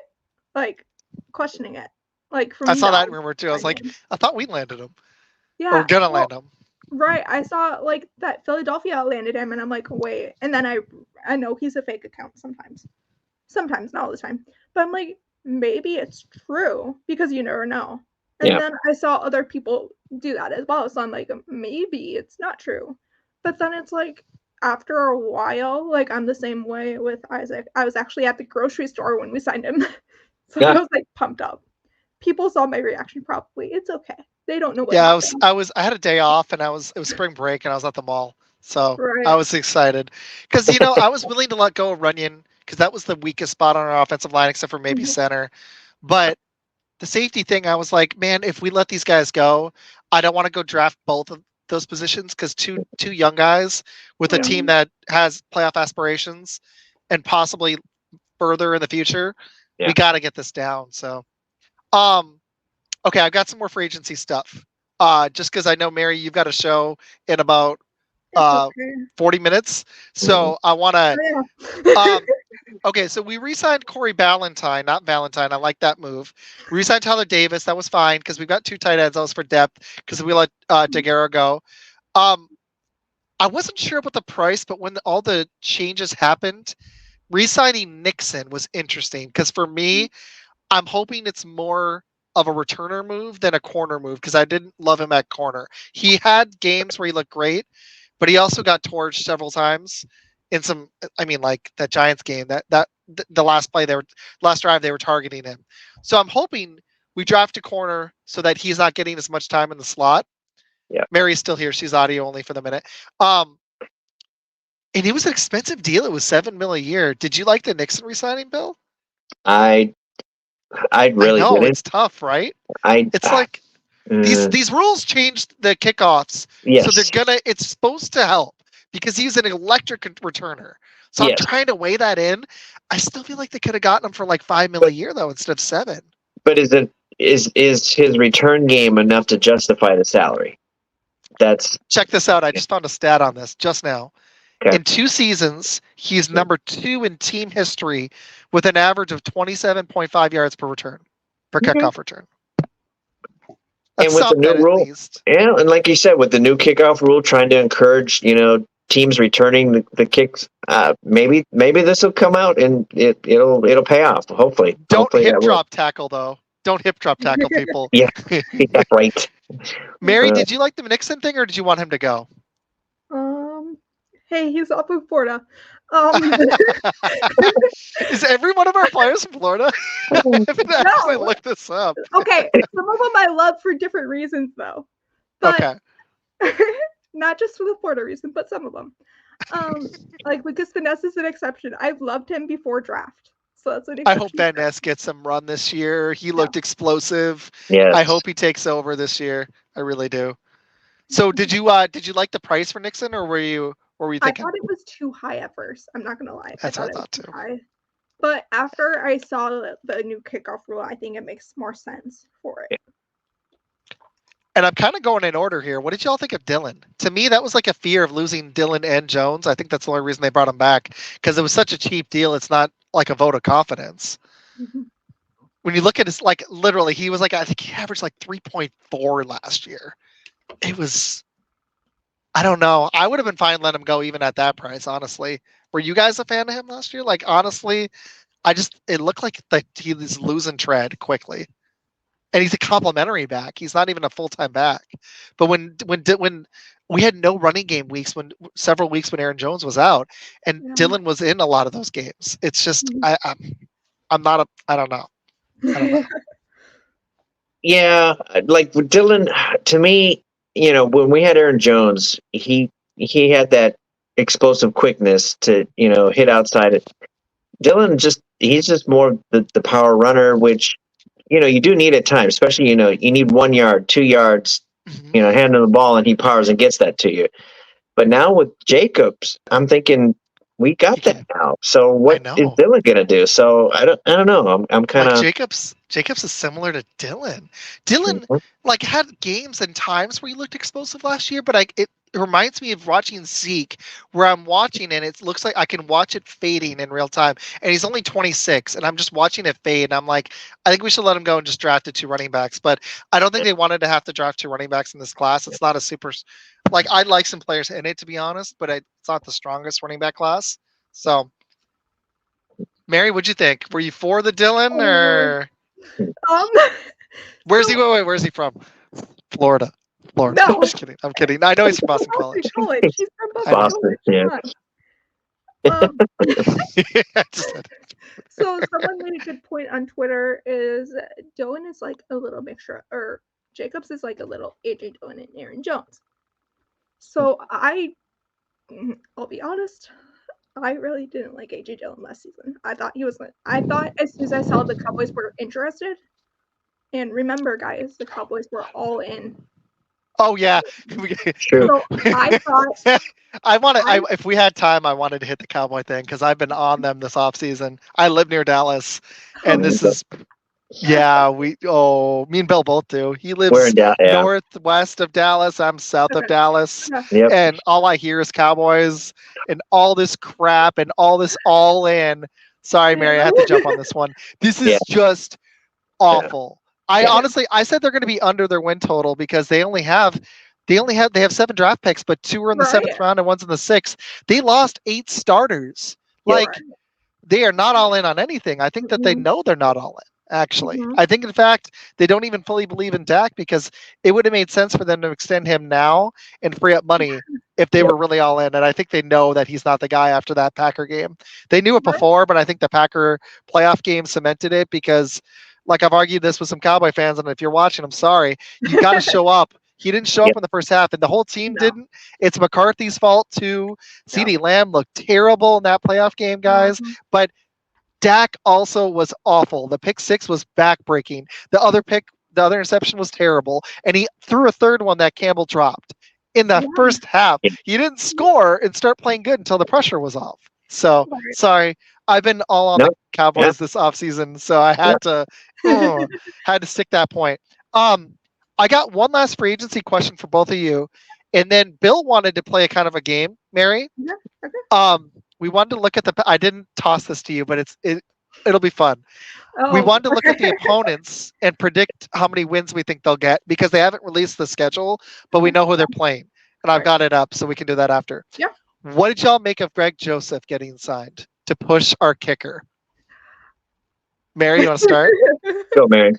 Like, questioning it. Like, I saw that rumor too. I was like, "I thought we landed him." Yeah, or gonna land him. Right. I saw like that Philadelphia landed him, and I'm like, "Wait." And then I know he's a fake account sometimes, not all the time. But I'm like, maybe it's true, because you never know. And then I saw other people do that as well. So I'm like, maybe it's not true. But then it's like, after a while, like, I'm the same way with Isaac. I was actually at the grocery store when we signed him. So I was like pumped up. People saw my reaction probably. It's okay. They don't know what happened. I had a day off, and it was spring break, and I was at the mall. So I was excited. Because, I was willing to let go of Runyon, because that was the weakest spot on our offensive line, except for maybe center. But the safety thing, I was like, man, if we let these guys go, I don't want to go draft both of those positions, because two young guys with a team that has playoff aspirations and possibly further in the future, we got to get this down. So, okay, I've got some more free agency stuff. Just because I know, Mary, you've got a show in about 40 minutes. So I want to, Okay, so we re-signed Corey Ballantyne, not Valentine. I like that move. We re-signed Tyler Davis. That was fine because we've got 2 tight ends. That was for depth because we let Daguerre go. I wasn't sure about the price, but when all the changes happened, re-signing Nixon was interesting because for me, I'm hoping it's more of a returner move than a corner move because I didn't love him at corner. He had games where he looked great, but he also got torched several times in some. I mean, like that Giants game, the last drive they were targeting him. So I'm hoping we draft a corner so that he's not getting as much time in the slot. Yeah. Mary's still here. She's audio only for the minute. And it was an expensive deal. It was $7 million a year. Did you like the Nixon resigning, Bill? I really I know didn't. it's tough, right? I It's like these rules changed the kickoffs, yes. so they're gonna. It's supposed to help because he's an electric returner. So Yes. I'm trying to weigh that in. I still feel like they could have gotten him for like $5 million a year though instead of $7 million. But is his return game enough to justify the salary? Check this out. I just found a stat on this just now. Okay. In 2 seasons, he's number 2 in team history with an average of 27.5 yards per return, per kickoff return. That's and with the something new rule, at least. Yeah, and like you said, with the new kickoff rule, trying to encourage teams returning the kicks, maybe this will come out and it'll pay off. Hopefully, Don't hip drop tackle though. Don't hip drop tackle people. Yeah, right. Mary, did you like the Nixon thing or did you want him to go? Hey, he's up in Florida. Is every one of our players from Florida? I actually looked this up. Okay, some of them I love for different reasons though. But okay. Not just for the Florida reason, but some of them. Like because Finesse is an exception. I've loved him before draft. So that's what I hope Van Ness gets some run this year. He looked explosive. Yes. I hope he takes over this year. I really do. So did you like the price for Nixon or were you thinking? I thought it was too high at first. I'm not gonna lie. That's I what I thought too too. High. But after I saw the new kickoff rule, I think it makes more sense for it. And I'm kind of going in order here. What did y'all think of Dillon? To me, that was like a fear of losing Dillon and Jones. I think that's the only reason they brought him back because it was such a cheap deal. It's not like a vote of confidence. Mm-hmm. When you look at his, like literally, he was like, I think he averaged like 3.4 last year. It was, I don't know. I would have been fine letting him go even at that price, honestly. Were you guys a fan of him last year? Like, honestly, it looked like he was losing tread quickly. And he's a complimentary back. He's not even a full-time back. But when we had no running game weeks, several weeks when Aaron Jones was out, and Dillon was in a lot of those games. It's just I don't know. Yeah, like with Dillon, to me, when we had Aaron Jones, he had that explosive quickness to hit outside it. Dillon he's just more the power runner, which you do need at times, especially you need 1 yard, 2 yards, handing the ball and he powers and gets that to you. But now with Jacobs, I'm thinking we got that now. So what is Dillon gonna do? So I don't know. I'm kind of Jacobs is similar to Dillon. Dillon like had games and times where he looked explosive last year, but it reminds me of watching Zeke, where I'm watching and it looks like I can watch it fading in real time. And he's only 26, and I'm just watching it fade. And I'm like, I think we should let him go and just draft 2 running backs. But I don't think they wanted to have to draft 2 running backs in this class. It's not a super, like I like some players in it to be honest, but it's not the strongest running back class. So, Mary, what'd you think? Were you for the Dillon or? Where's he? Wait, where's he from? Florida. No, I'm just kidding. I'm kidding. I know he's from Boston College. He's from Boston. So someone made a good point on Twitter is Dillon is like a little mixture, or Jacobs is like a little AJ Dillon and Aaron Jones. So I'll be honest, I really didn't like AJ Dillon last season. I thought as soon as I saw the Cowboys were interested, and remember guys, the Cowboys were all in. Oh yeah. So I thought if we had time, I wanted to hit the Cowboy thing because I've been on them this offseason. I live near Dallas, and this is me and Bill both do. He lives northwest of Dallas. I'm south of Dallas, and all I hear is Cowboys and all this crap and all this all in. Sorry, Mary, I have to jump on this one. This is just awful. Honestly, I said they're going to be under their win total because they have 7 draft picks, but 2 are in the 7th round and 1's in the 6th. They lost 8 starters. They are not all in on anything. I think that they know they're not all in. Actually, I think in fact they don't even fully believe in Dak because it would have made sense for them to extend him now and free up money if they were really all in. And I think they know that he's not the guy after that Packer game. They knew it before, but I think the Packer playoff game cemented it because, like I've argued this with some Cowboy fans, and if you're watching, I'm sorry, you got to show up. He didn't show up in the first half, and the whole team didn't. It's McCarthy's fault too. CeeDee Lamb looked terrible in that playoff game, guys. But Dak also was awful. The pick 6 was backbreaking. The other interception was terrible. And he threw a third one that Campbell dropped in the first half. He didn't score and start playing good until the pressure was off. So, sorry. I've been all on the Cowboys this offseason, so I had to stick that point. I got one last free agency question for both of you. And then Bill wanted to play a kind of a game, Mary. Yeah, okay. We wanted to look at I didn't toss this to you, but it'll be fun. We wanted to look at the opponents and predict how many wins we think they'll get because they haven't released the schedule, but we know who they're playing. And I've got it up, so we can do that after. Yeah. What did y'all make of Greg Joseph getting signed to push our kicker? Mary, you want to start? Go, Mary.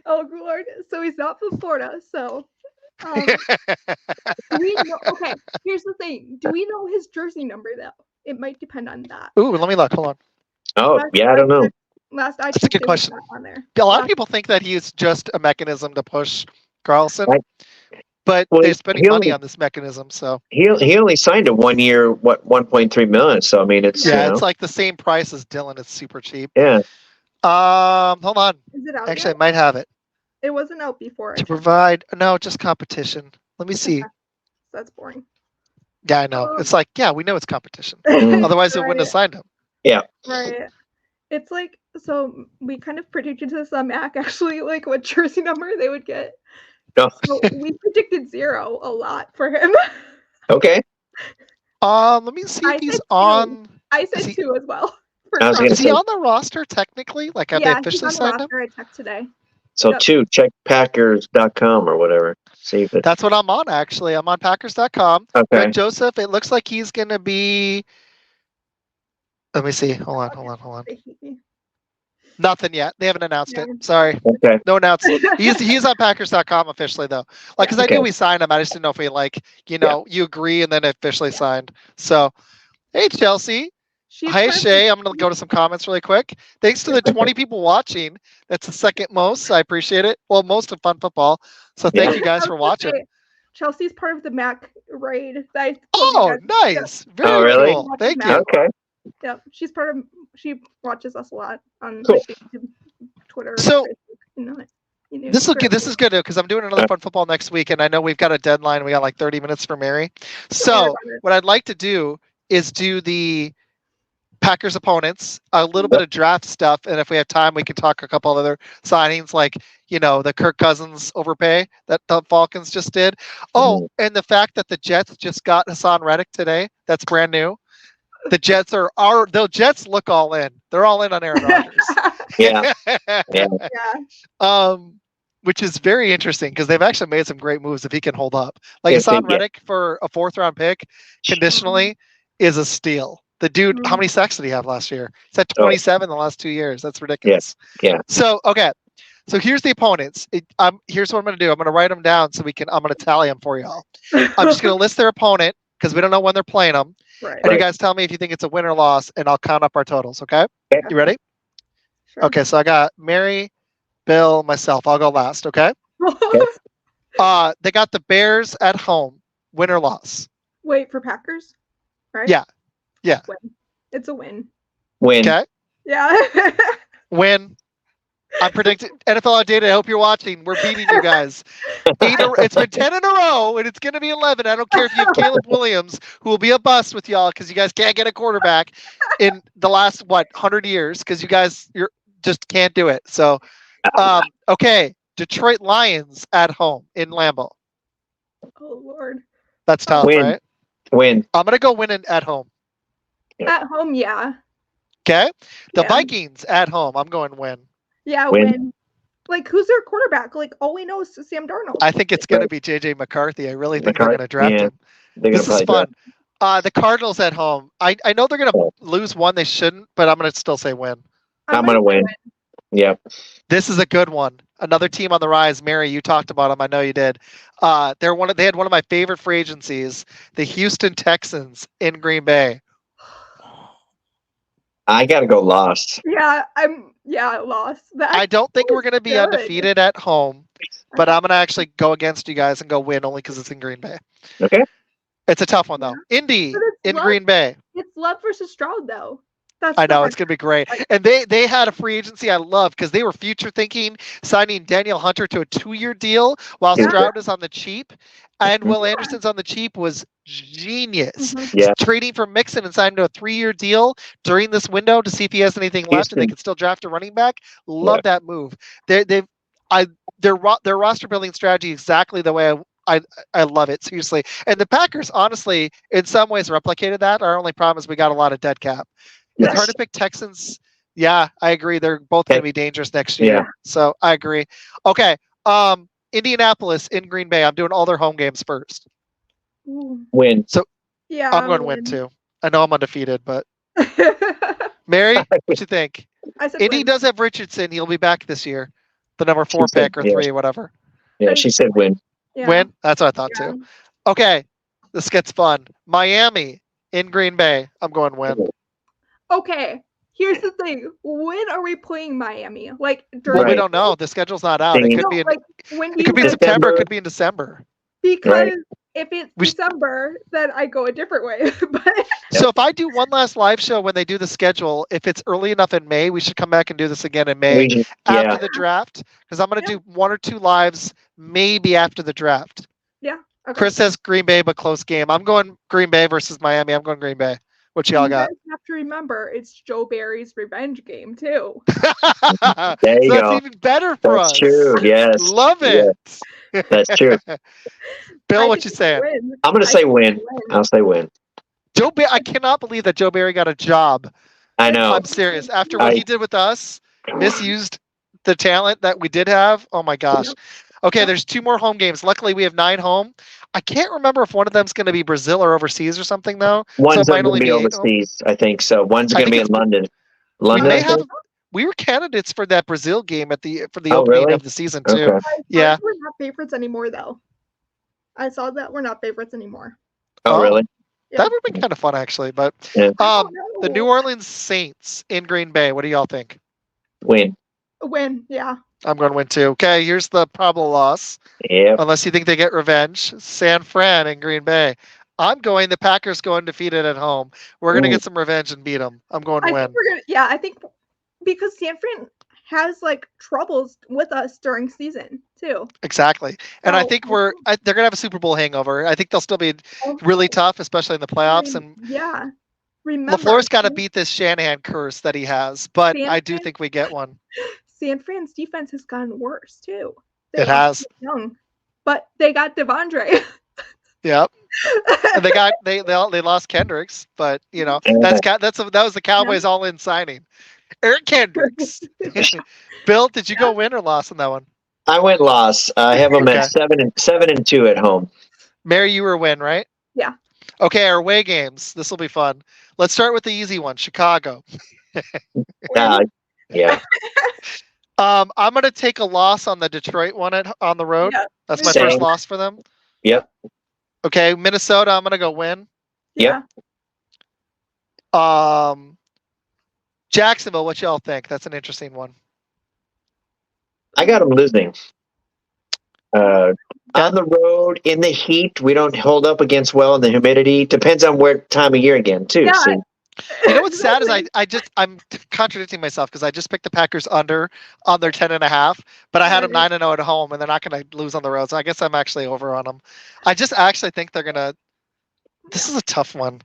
Oh, Lord. So he's not from Florida, so... we know, okay, here's the thing. Do we know his jersey number, though? It might depend on that. Ooh, let me look. Hold on. Oh, I don't know. That's a good question. On there. A lot of people think that he's just a mechanism to push Carlson, but they're spending money on this mechanism. So he only signed a 1 year, $1.3 million. So I mean, it's it's like the same price as Dillon. It's super cheap. Yeah. Hold on. Is it out Actually, yet? I might have it. It wasn't out before. To provide just competition. Let me see. That's boring. Yeah, I know. It's like, we know it's competition. Otherwise, we wouldn't have signed him. Yeah. Right. It's like, so we kind of predicted this on Mac, actually, like what jersey number they would get. No. So we predicted 0 a lot for him. Okay. Let me see if he's on. I said 2 as well. Is he on the roster technically? Like, have they officially signed him? I checked today. So 2, check Packers.com or whatever. See if That's what I'm on, actually. I'm on Packers.com. Okay. Greg Joseph, it looks like he's going to be... Let me see. Hold on. Nothing yet. They haven't announced it. Sorry. Okay. No announcement. He's on Packers.com officially, though. Like, because I knew we signed him. I just didn't know if we, you agree and then officially signed. So, hey, Chelsea. Hi, Shay. I'm going to go to some comments really quick. Thanks to the 20 people watching. That's the second most. I appreciate it. Well, most of Fun Football. So thank you guys for watching. Chelsea's part of the Mac raid. Nice. Very really? cool. Thank you. Okay. Yep. She watches us a lot on YouTube, Twitter. So Facebook, this is good because I'm doing another Fun Football next week, and I know we've got a deadline. We got like 30 minutes for Mary. So what I'd like to do is do the Packers opponents, a little bit of draft stuff, and if we have time, we can talk a couple other signings, like the Kirk Cousins overpay that the Falcons just did. Oh, and the fact that the Jets just got Hassan Reddick today, that's brand new. The Jets the Jets look all in. They're all in on Aaron Rodgers. Yeah. Which is very interesting because they've actually made some great moves if he can hold up. Like Hassan Reddick for a 4th round pick conditionally is a steal. The dude, how many sacks did he have last year? He's had 27 in the last 2 years. That's ridiculous. Yeah. So, okay. So here's the opponents. Here's what I'm going to do. I'm going to write them down I'm going to tally them for y'all. I'm just going to list their opponent because we don't know when they're playing them. Right. And you guys tell me if you think it's a win or loss, and I'll count up our totals, okay? You ready? Sure. Okay, so I got Mary, Bill, myself. I'll go last, okay? They got the Bears at home. Win or loss? Wait, for Packers? Right? Yeah. Win. It's a win. Win. Okay. Yeah. Win. I'm predicting NFL data. I hope you're watching. We're beating you guys. It's been 10 in a row, and it's going to be 11. I don't care if you have Caleb Williams, who will be a bust with y'all because you guys can't get a quarterback in the last 100 years because you guys just can't do it. So, okay, Detroit Lions at home in Lambeau. Oh Lord. That's tough, right? Win. I'm going to go win at home. At home, yeah. Okay. The Yeah. Vikings at home. I'm going win. Yeah, Win. win. Like, who's their quarterback? Like, all we know is Sam Darnold. I think it's going to be JJ McCarthy. I really think they're going to draft Yeah. him. They're This gonna is probably fun. The Cardinals at home. I know they're going to lose one. They shouldn't, but I'm going to still say win. I'm gonna win. Yep. This is a good one. Another team on the rise. Mary, you talked about them. I know you did. They had one of my favorite free agencies, the Houston Texans in Green Bay. I gotta go lost. Yeah, lost. I don't think we're going to be good. undefeated at home, but I'm going to actually go against you guys and go win only because it's in Green Bay. Okay. It's a tough one, though. Indy But it's in Love. Green Bay. It's Love versus Stroud, though. That's I the know, hard it's going to be great. Like- And they had a free agency I love because they were future thinking, signing Daniel Hunter to a 2-year deal while Yeah. Stroud is on the cheap. And Mhm. Will Anderson's on the cheap was genius. Mhm. Yeah. Trading for Mixon and signing to a 3-year deal during this window to see if he has anything left and they Houston. can still draft a running back. Love that move. Their roster building strategy exactly the way I love it, seriously. And the Packers, honestly, in some ways replicated that. Our only problem is we got a lot of dead cap. It's hard to pick Texans. Yeah, I agree. They're both going to be dangerous next year. Yeah. So I agree. Okay. Indianapolis in Green Bay. I'm doing all their home games first. Ooh. Win. Yeah, I'm going to win too. I know I'm undefeated, but Mary, what you think? I said Indy win. does have Richardson. He'll be back this year. The number 4 She said, pick or yeah. 3 or whatever. Yeah, she said win. Yeah. Win? That's what I thought Yeah. too. Okay. This gets fun. Miami in Green Bay. I'm going win. Okay, here's the thing. When are we playing Miami? Like Well, during we Right. don't know. The schedule's not out. It Dang. could No, be in, like when do it you could be guys- September. It December. could be in December. because if it's We sh- December, then I go a different way. But So if I do one last live show when they do the schedule, if it's early enough in May, we should come back and do this again in May We- after yeah. the draft because I'm going to do 1 or 2 lives maybe after the draft. okay. Chris says Green Bay, but close game. I'm going Green Bay versus Miami. I'm going Green Bay. What y'all you got? guys have to remember it's Joe Barry's revenge game too. So There you that's go. even better for That's us. true. Yes. Love Yeah, it. that's true. Bill, I what think you it's saying? win. I'm gonna I say think win. it's win. I'll say win. I cannot believe that Joe Barry got a job. I know. I'm serious. After what I- he did with us, misused the talent that we did have. Oh my gosh. Okay, there's 2 more home games. Luckily, we have 9 home. I can't remember if one of them's going to be Brazil or overseas or something though. One's so it might going only to be 8 home. overseas, I think. So one's I going to think be in it's- London. We London. may I have. think? We were candidates for that Brazil game for the Oh, opening really? of the season too. Okay. Yeah. We're not favorites anymore though. I saw that we're not favorites anymore. Oh, Oh. really? Yeah. That would be kind of fun actually. But Yeah. I the don't New know. Orleans Saints in Green Bay. What do y'all think? Win. Win, yeah. I'm going to win too. Okay, here's the probable loss. Yep. Unless you think they get revenge. San Fran in Green Bay. I'm going the Packers go undefeated at home. We're going to Ooh. get some revenge and beat them. I'm going to I win. think we're gonna I think because San Fran has like troubles with us during season too. Exactly. And I So- think they're going to have a Super Bowl hangover. I think they'll still be really tough, especially in the playoffs. And yeah. Remember LaFleur's got to beat this Shanahan curse that he has. But San I do Fran- think we get one. San Fran's defense has gotten worse too. It lost has. Young, but they got Devondre. Yep. And they lost Kendricks, but you know Yeah. that was the Cowboys all in signing. Eric Kendricks. Bill, did you go win or loss on that one? I went loss. I have them Okay. at 7-2 at home. Mary, you were a win, right? Yeah. Okay, our away games. This will be fun. Let's start with the easy one, Chicago. Yeah. I'm gonna take a loss on the Detroit one on the road. Yeah. That's my Same. first loss for them. Yep. Okay, Minnesota, I'm gonna go win. Yeah. Jacksonville, what y'all think? That's an interesting one. I got them losing. On the road, in the heat, we don't hold up against well in the humidity. Depends on where time of year again, too. Yeah. See? You know what's sad is I'm contradicting myself because I just picked the Packers under on their 10.5, but I had them 9-0 at home, and they're not going to lose on the road. So I guess I'm actually over on them. I just actually think they're going to. This is a tough one.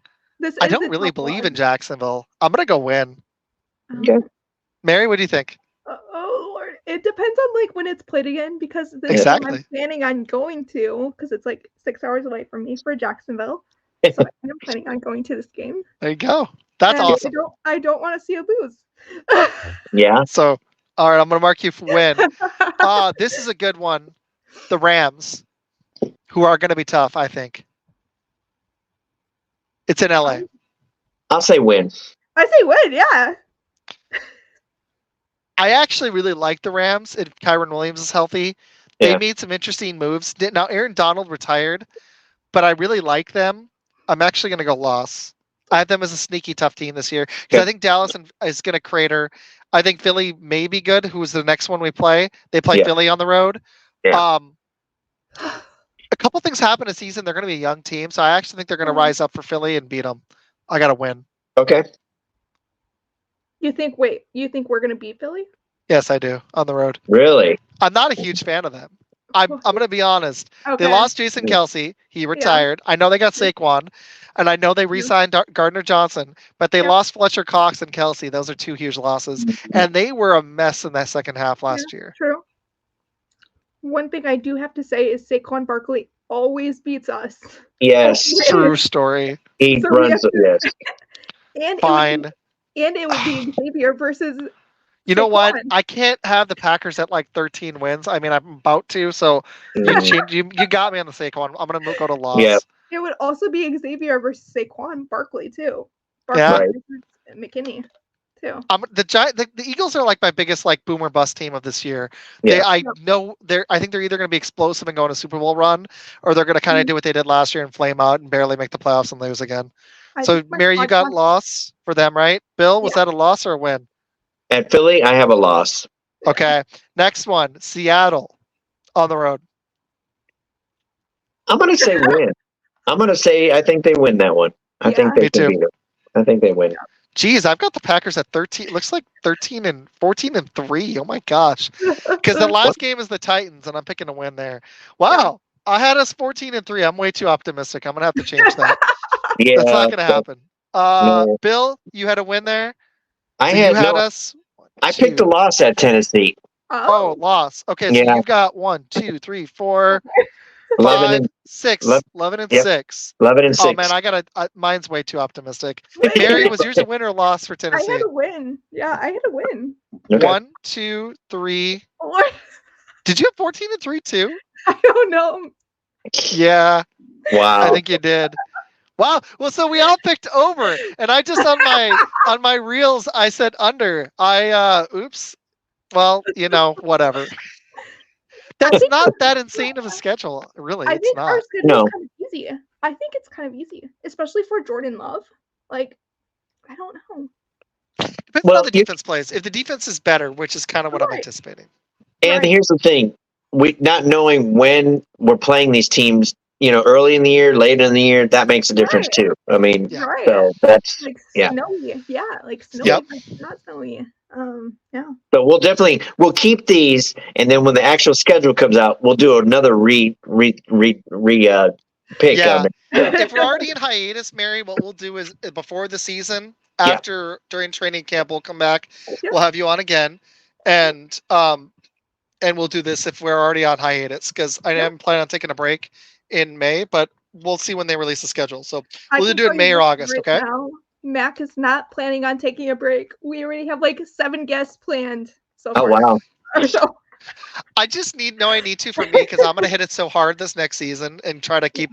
I don't really believe in Jacksonville. I'm going to go win. Okay. Mary, what do you think? Oh Lord, it depends on like when it's played again because this is Exactly. what I'm planning on going to because it's like 6 hours away from me for Jacksonville. So I'm planning on going to this game. There you go. That's And awesome. I don't want to see a lose. Yeah. So, all right, I'm going to mark you for win. This is a good one. The Rams, who are going to be tough, I think. It's in LA. I'll say win. I say win, yeah. I actually really like the Rams if Kyron Williams is healthy. They Yeah. made some interesting moves. Now, Aaron Donald retired, but I really like them. I'm actually going to go loss. I have them as a sneaky tough team this year because I think Dallas is going to crater. I think Philly may be good. Who is the next one we play? They play Philly on the road. Yeah. A couple things happen this season. They're going to be a young team, so I actually think they're going to rise up for Philly and beat them. I got to win. Okay. You think we're going to beat Philly? Yes, I do. On the road. Really? I'm not a huge fan of them. I'm going to be honest. Okay. They lost Jason Kelce. He retired. I know they got Saquon, and I know they re-signed Gardner Johnson, but they lost Fletcher Cox and Kelce. Those are two huge losses, and they were a mess in that second half last year. True. One thing I do have to say is Saquon Barkley always beats us. Yes. True story. He runs. Yes. And fine. It would be Xavier versus. You know what? I can't have the Packers at like 13 wins. I mean, I'm about to. So you got me on the Saquon. I'm gonna go to loss. Yeah. It would also be Xavier versus Saquon Barkley too. Barkley versus McKinney too. The Eagles are like my biggest like boomer bust team of this year. I think they're either going to be explosive and go on a Super Bowl run, or they're going to kind of do what they did last year and flame out and barely make the playoffs and lose again. So Mary, you got loss for them, right? Bill, was that a loss or a win? At Philly, I have a loss. Okay. Next one, Seattle on the road. I'm going to say win. I'm going to say I think they win that one. I think they can beat them. I think they win. Geez, I've got the Packers at 13. Looks like 13 and 14 and 3. Oh my gosh. Because the last game is the Titans, and I'm picking a win there. Wow. I had us 14 and 3. I'm way too optimistic. I'm going to have to change that. Yeah. That's not going to happen. No. Bill, you had a win there? I picked a loss at Tennessee. Oh, loss. Okay, so you've got 1, 2, 3, 4, 5, 6. 11 and 6. 11 and 6. Oh man, I got mine's way too optimistic. Mary, was yours a win or loss for Tennessee? I had a win. Yeah, I had a win. Okay. 1, 2, 3. Did you have 14 and 3 too? I don't know. Yeah. Wow. I think you did. Wow. Well, so we all picked over, and I just on my reels I said under. Oops. Well, whatever. That's not that insane of a schedule, really. I think our schedule is kind of easy. I think it's kind of easy, especially for Jordan Love. Like, I don't know. Depends on how the defense plays. If the defense is better, which is kind of what I'm anticipating. And here's the thing: we not knowing when we're playing these teams, early in the year, late in the year, that makes a difference too. I mean, so that's like snowy, like snowy, not snowy. Yeah. So we'll keep these, and then when the actual schedule comes out, we'll do another pick. Yeah. If we're already in hiatus, Mary, what we'll do is before the season, during training camp, we'll come back. Yeah. We'll have you on again, and we'll do this if we're already on hiatus because I am planning on taking a break in May, but we'll see when they release the schedule. So we'll do it in May or August. Okay. Now, Mac is not planning on taking a break. We already have like 7 guests planned. So far. Wow. I just need to for me because I'm going to hit it so hard this next season and try to keep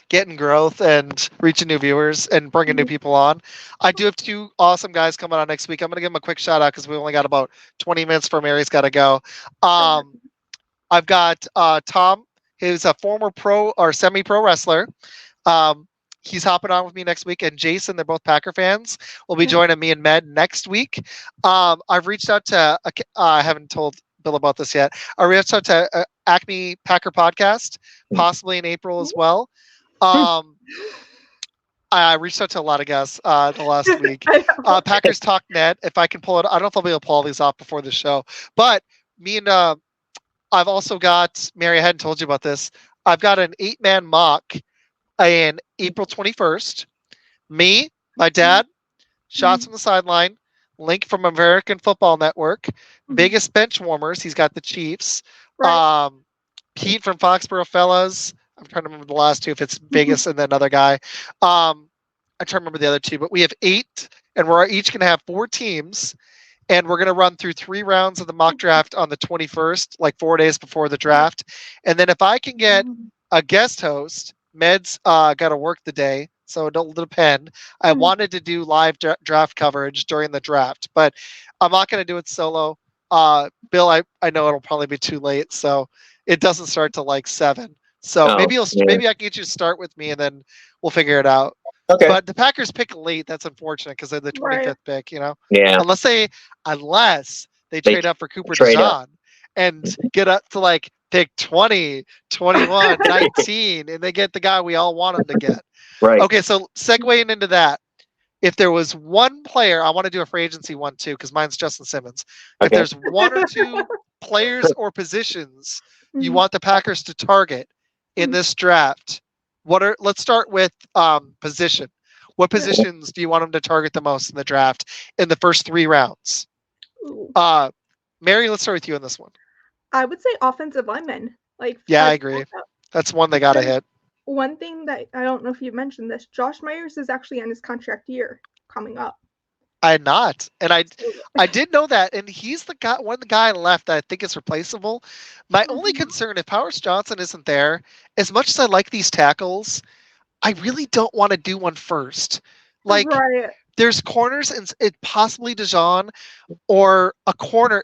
getting growth and reaching new viewers and bringing new people on. I do have 2 awesome guys coming on next week. I'm going to give them a quick shout out because we only got about 20 minutes for Mary's got to go. I've got Tom, who's a former pro or semi-pro wrestler. He's hopping on with me next week, and Jason, they're both Packer fans, will be joining me and Med next week. I've reached out to, I haven't told Bill about this yet. I reached out to Acme Packer Podcast, possibly in April as well. I reached out to a lot of guests the last week. Packers Talk Net, if I can pull it. I don't know if I'll be able to pull all these off before the show, but me and I've also got, Mary, I hadn't told you about this. I've got an 8-man mock in April 21st. Me, my dad, shots from the sideline, Link from American Football Network, biggest bench warmers. He's got the Chiefs. Pete from Foxborough Fellas. I'm trying to remember the last 2, if it's Vegas and then another guy. I'm trying to remember the other 2, but we have 8 and we're each going to have 4 teams, and we're going to run through 3 rounds of the mock draft on the 21st, like 4 days before the draft. And then if I can get a guest host, Med's got to work the day, so it'll depend. I wanted to do live draft coverage during the draft, but I'm not going to do it solo. Bill, I know it'll probably be too late, so it doesn't start till like 7. So maybe I can get you to start with me, and then we'll figure it out. Okay. But the Packers pick late. That's unfortunate because they're the 25th pick. Yeah. Unless they trade up for Cooper DeJean and get up to like pick 20, 21, 19, and they get the guy we all want them to get. Right. Okay, so segueing into that, if there was one player, I want to do a free agency one too, because mine's Justin Simmons. Okay. If there's 1 or 2 players or positions you want the Packers to target in this draft, let's start with position. What positions do you want them to target the most in the draft in the first 3 rounds? Mary, let's start with you on this one. I would say offensive linemen. I agree. That's one they got to hit. One thing that I don't know if you've mentioned this, Josh Myers is actually on his contract year coming up. I'm not, and I did know that, and he's the guy left that I think is replaceable. My only concern, if Powers Johnson isn't there, as much as I like these tackles, I really don't want to do one first. There's corners, and it possibly DeJean or a corner,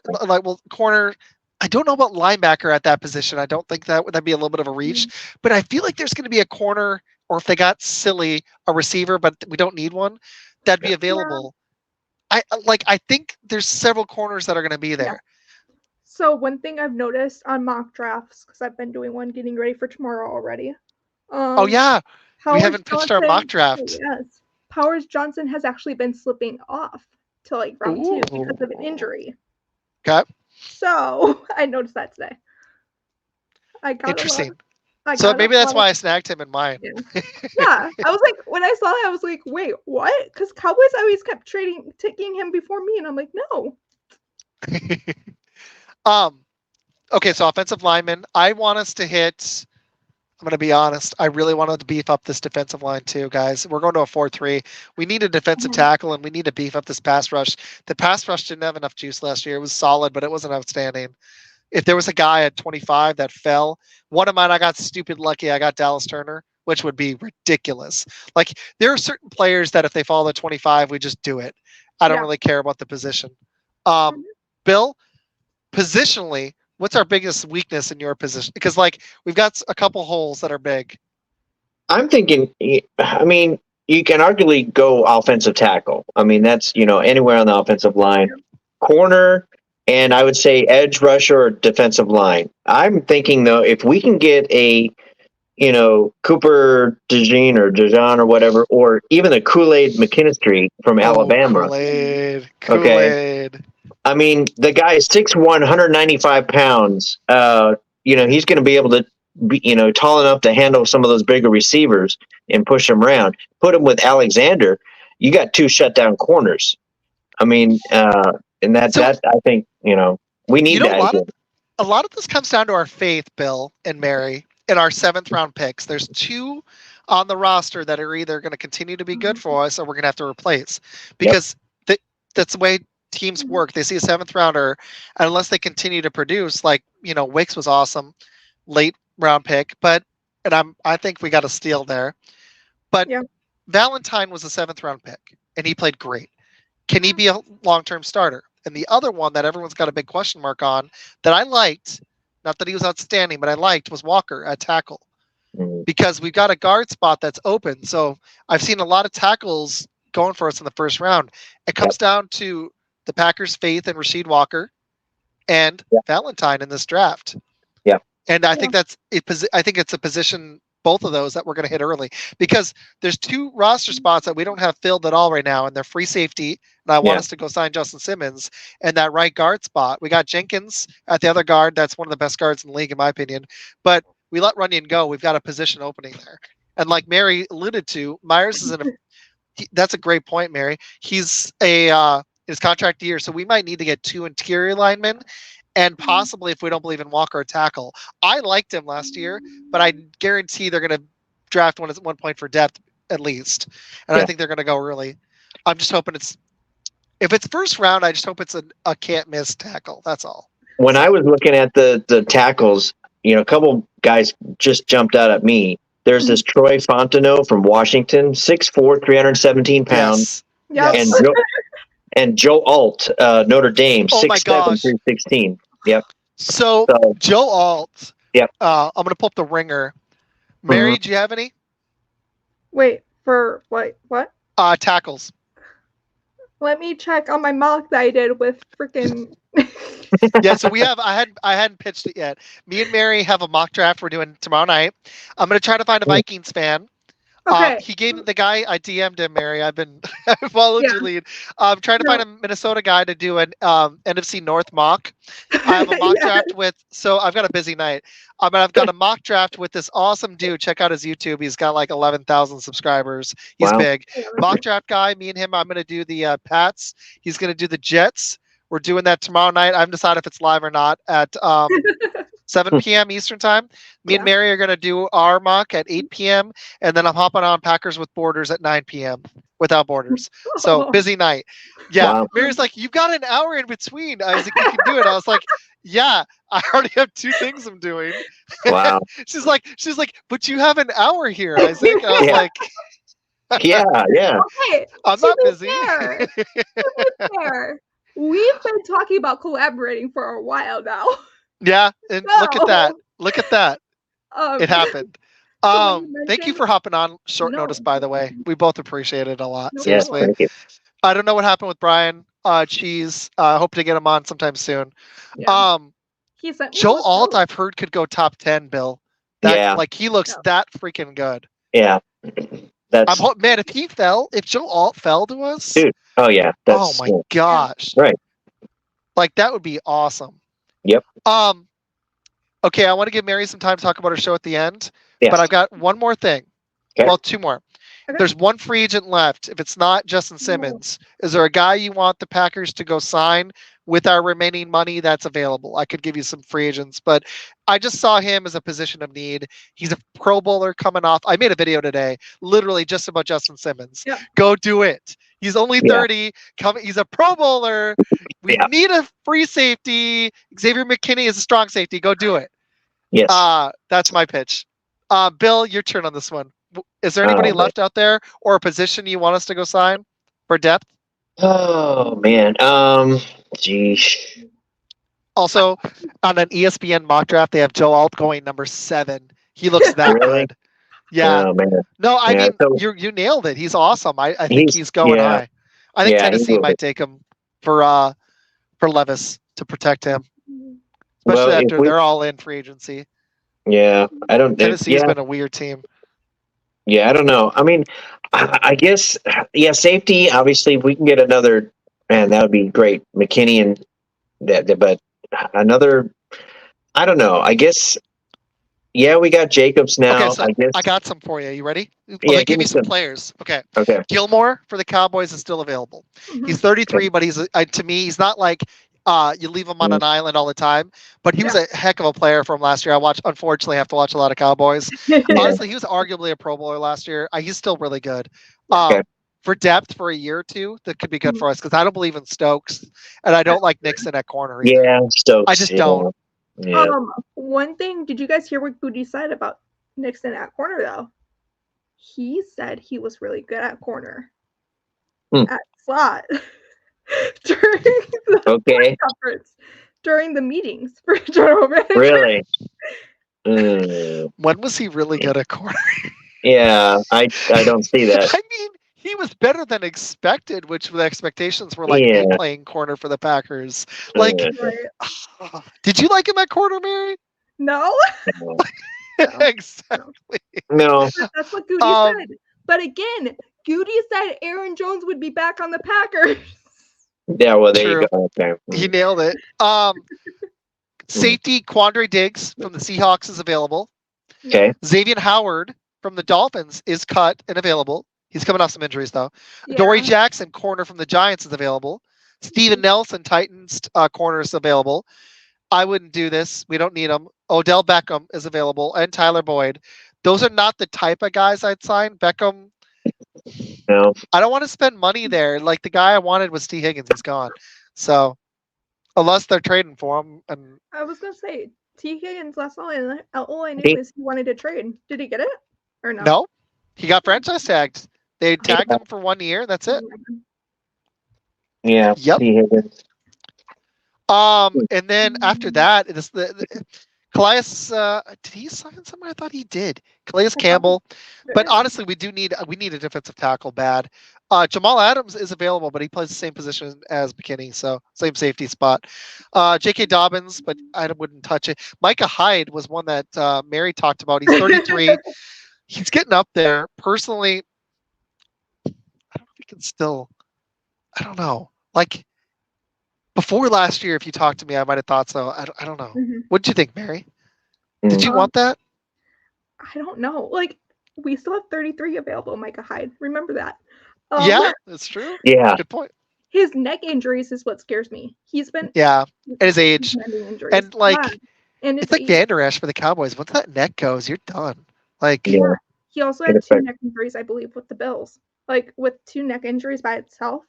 corner. I don't know about linebacker at that position. I don't think that'd be a little bit of a reach, but I feel like there's going to be a corner, or if they got silly, a receiver, but we don't need one, that'd be available. I think there's several corners that are going to be there. Yeah. So one thing I've noticed on mock drafts, because I've been doing one getting ready for tomorrow already. We haven't pitched our mock draft. Yes. Powers Johnson has actually been slipping off to like round 2 because of an injury. Okay. So I noticed that today. Interesting. So maybe that's why I snagged him in mine. Yeah. I was like, when I saw it, I was like, wait, what? Because Cowboys always kept taking him before me, and I'm like, no. Okay, so offensive lineman. I want us to hit. I'm going to be honest. I really wanted to beef up this defensive line too, guys. We're going to a 4-3. We need a defensive tackle, and we need to beef up this pass rush. The pass rush didn't have enough juice last year. It was solid, but it wasn't outstanding. If there was a guy at 25 that fell, one of mine, I got stupid lucky. I got Dallas Turner, which would be ridiculous. Like, there are certain players that if they fall to 25, we just do it. I don't really care about the position. Bill, positionally, what's our biggest weakness in your position? Because we've got a couple holes that are big. I'm thinking, I mean, you can arguably go offensive tackle. I mean, that's, anywhere on the offensive line. Corner, and I would say edge rusher or defensive line. I'm thinking, though, if we can get a, Cooper DeJean or whatever, or even a Kool-Aid McKinney from Alabama. Kool-Aid. Okay. I mean, the guy is 6'1", 195 pounds. He's going to be able to be, tall enough to handle some of those bigger receivers and push them around. Put him with Alexander, you got 2 shutdown corners. I mean, and that I think, we need that. A lot of this comes down to our faith, Bill and Mary, in our 7th round picks. There's 2 on the roster that are either going to continue to be good for us or we're going to have to replace, because that's the way teams work. They see a 7th rounder, and unless they continue to produce, Wicks was awesome, late round pick, I think we got a steal there. But Valentine was a 7th round pick, and he played great. Can he be a long-term starter? And the other one that everyone's got a big question mark on that I liked, not that he was outstanding, but I liked, was Walker at tackle, because we've got a guard spot that's open. So I've seen a lot of tackles going for us in the first round. It comes down to the Packers' faith in Rasheed Walker and Valentine in this draft. Yeah. And I think I think it's a position, both of those, that we're going to hit early, because there's 2 roster spots that we don't have filled at all right now, and they're free safety. And I want us to go sign Justin Simmons, and that right guard spot. We got Jenkins at the other guard. That's one of the best guards in the league, in my opinion. But we let Runyon go. We've got a position opening there. And like Mary alluded to, Myers is that's a great point, Mary. He's his contract year, so we might need to get 2 interior linemen, and possibly, if we don't believe in Walker, a tackle. I liked him last year, but I guarantee they're going to draft one at one point for depth at least, and I think they're going to go early. I'm just hoping if it's first round, I just hope it's a can't miss tackle. That's all. When I was looking at the tackles, a couple guys just jumped out at me. There's this Troy Fontenot from Washington, 6'4", 317 pounds. Yes. Yep. And Joe Alt, Notre Dame, Oh my 6'7", gosh. 316. Yep. So Joe Alt. Yep. I'm gonna pull up the ringer. Mary, do you have any? Wait, for what? What? Tackles. Let me check on my mock that I did with freaking. Yeah, so we have. I hadn't pitched it yet. Me and Mary have a mock draft we're doing tomorrow night. I'm gonna try to find a Vikings fan. Okay. He gave the guy I DM'd him, Mary. I followed your lead. I'm trying to find a Minnesota guy to do an NFC North mock. I have a mock draft so I've got a busy night. But I've got a mock draft with this awesome dude. Check out his YouTube. He's got like 11,000 subscribers. He's big. Mock draft guy. Me and him. I'm gonna do the Pats. He's gonna do the Jets. We're doing that tomorrow night. I haven't decided if it's live or not at 7 p.m. Eastern time. Me and Mary are going to do our mock at 8 p.m. And then I'm hopping on Packers with Borders at 9 p.m. without Borders. So busy night. Yeah. Wow. Mary's like, you've got an hour in between. Isaac, you can do it. I was like, yeah, I already have 2 things I'm doing. Wow. she's like, but you have an hour here, Isaac. I was like, yeah. Okay, I'm not busy. To be fair, we've been talking about collaborating for a while now. Yeah, and look at that. It happened. Thank you for hopping on short notice, by the way. We both appreciate it a lot. Seriously. Thank you. I don't know what happened with Brian Cheese. Hope to get him on sometime soon. Yeah. Joe Alt, I've heard, could go top 10, Bill. Like he looks that freaking good. Yeah. Man, if Joe Alt fell to us, dude. Oh yeah. Oh my gosh. Right. Like that would be awesome. Yep. Okay, I want to give Mary some time to talk about her show at the end, yes. but I've got one more thing. Okay. Well, 2 more. Okay. There's one free agent left. If it's not Justin Simmons, is there a guy you want the Packers to go sign with our remaining money that's available? I could give you some free agents, but I just saw him as a position of need. He's a Pro Bowler coming off. I made a video today, literally just about Justin Simmons. Yep. Go do it. He's only 30. He's a Pro Bowler. We need a free safety. Xavier McKinney is a strong safety. Go do it. Yes. That's my pitch. Bill, your turn on this one. Is there anybody left out there or a position you want us to go sign for depth? Oh man. Geez. Also, on an ESPN mock draft, they have Joe Alt going number 7. He looks that good. Yeah. Oh, man. No, I mean, you nailed it. He's awesome. I think he's going high. I think Tennessee might take him for Levis to protect him, especially after they're all in free agency. Yeah, I don't. Tennessee's been a weird team. Yeah, I don't know. I mean, I guess safety. Obviously, if we can get another, man, that would be great. McKinney and that, but another. I don't know. I guess. Yeah, we got Jacobs now. Okay, so I guess. I got some for you. You ready? Yeah, give me some players. Okay. Okay. Gilmore for the Cowboys is still available. He's 33, but he's to me, he's not like you leave him on an island all the time. But he was a heck of a player from last year. Unfortunately, have to watch a lot of Cowboys. Honestly, he was arguably a Pro Bowler last year. He's still really good. For depth for a year or 2, that could be good for us because I don't believe in Stokes, and I don't like Nixon at corner either. Yeah, Stokes. I just don't. Yeah. One thing, did you guys hear what Goody said about Nixon at corner though? He said he was really good at corner. At slot. during the conference, during the meetings for general manager. Really? When was he really good at corner? Yeah, I don't see that. I mean, he was better than expected, which the expectations were like him playing corner for the Packers. Like, did you like him at corner, Mary? No. Exactly. No. That's what Goody said. But again, Goody said Aaron Jones would be back on the Packers. Yeah, well, there you go. Okay. He nailed it. Safety Quandre Diggs from the Seahawks is available. Okay. Xavier Howard from the Dolphins is cut and available. He's coming off some injuries, though. Yeah. Dory Jackson, corner from the Giants, is available. Steven Nelson, Titans, corner is available. I wouldn't do this. We don't need him. Odell Beckham is available, and Tyler Boyd. Those are not the type of guys I'd sign. Beckham, No. I don't want to spend money there. Like the guy I wanted was T. Higgins. He's gone. So unless they're trading for him, and I was gonna say T. Higgins last all I knew is he wanted to trade. Did he get it or no? no, he got franchise tagged. They tagged him for 1 year. That's it. Yeah. Yep. T. Higgins. And then after that, it is the Calais. Did he sign somewhere? I thought he did. Calais Campbell. But honestly, we need a defensive tackle bad. Jamal Adams is available, but he plays the same position as McKinney, so same safety spot. J.K. Dobbins, but I wouldn't touch it. Micah Hyde was one that Mary talked about. He's 33. He's getting up there. Personally, I don't know if he can still. I don't know. Like before last year, if you talked to me, I might have thought so. I don't know. Mhm. What did you think, Mary? Did you want that? I don't know. Like we still have 33 available, Micah Hyde. Remember that. Yeah, that's true. Yeah. Good point. His neck injuries is what scares me. He's been and his age, injuries. and like and it's like Van Der Esch for the Cowboys. Once that neck goes, you're done. Like Yeah. he also had 2 neck injuries, I believe, with the Bills. Like with 2 neck injuries by itself.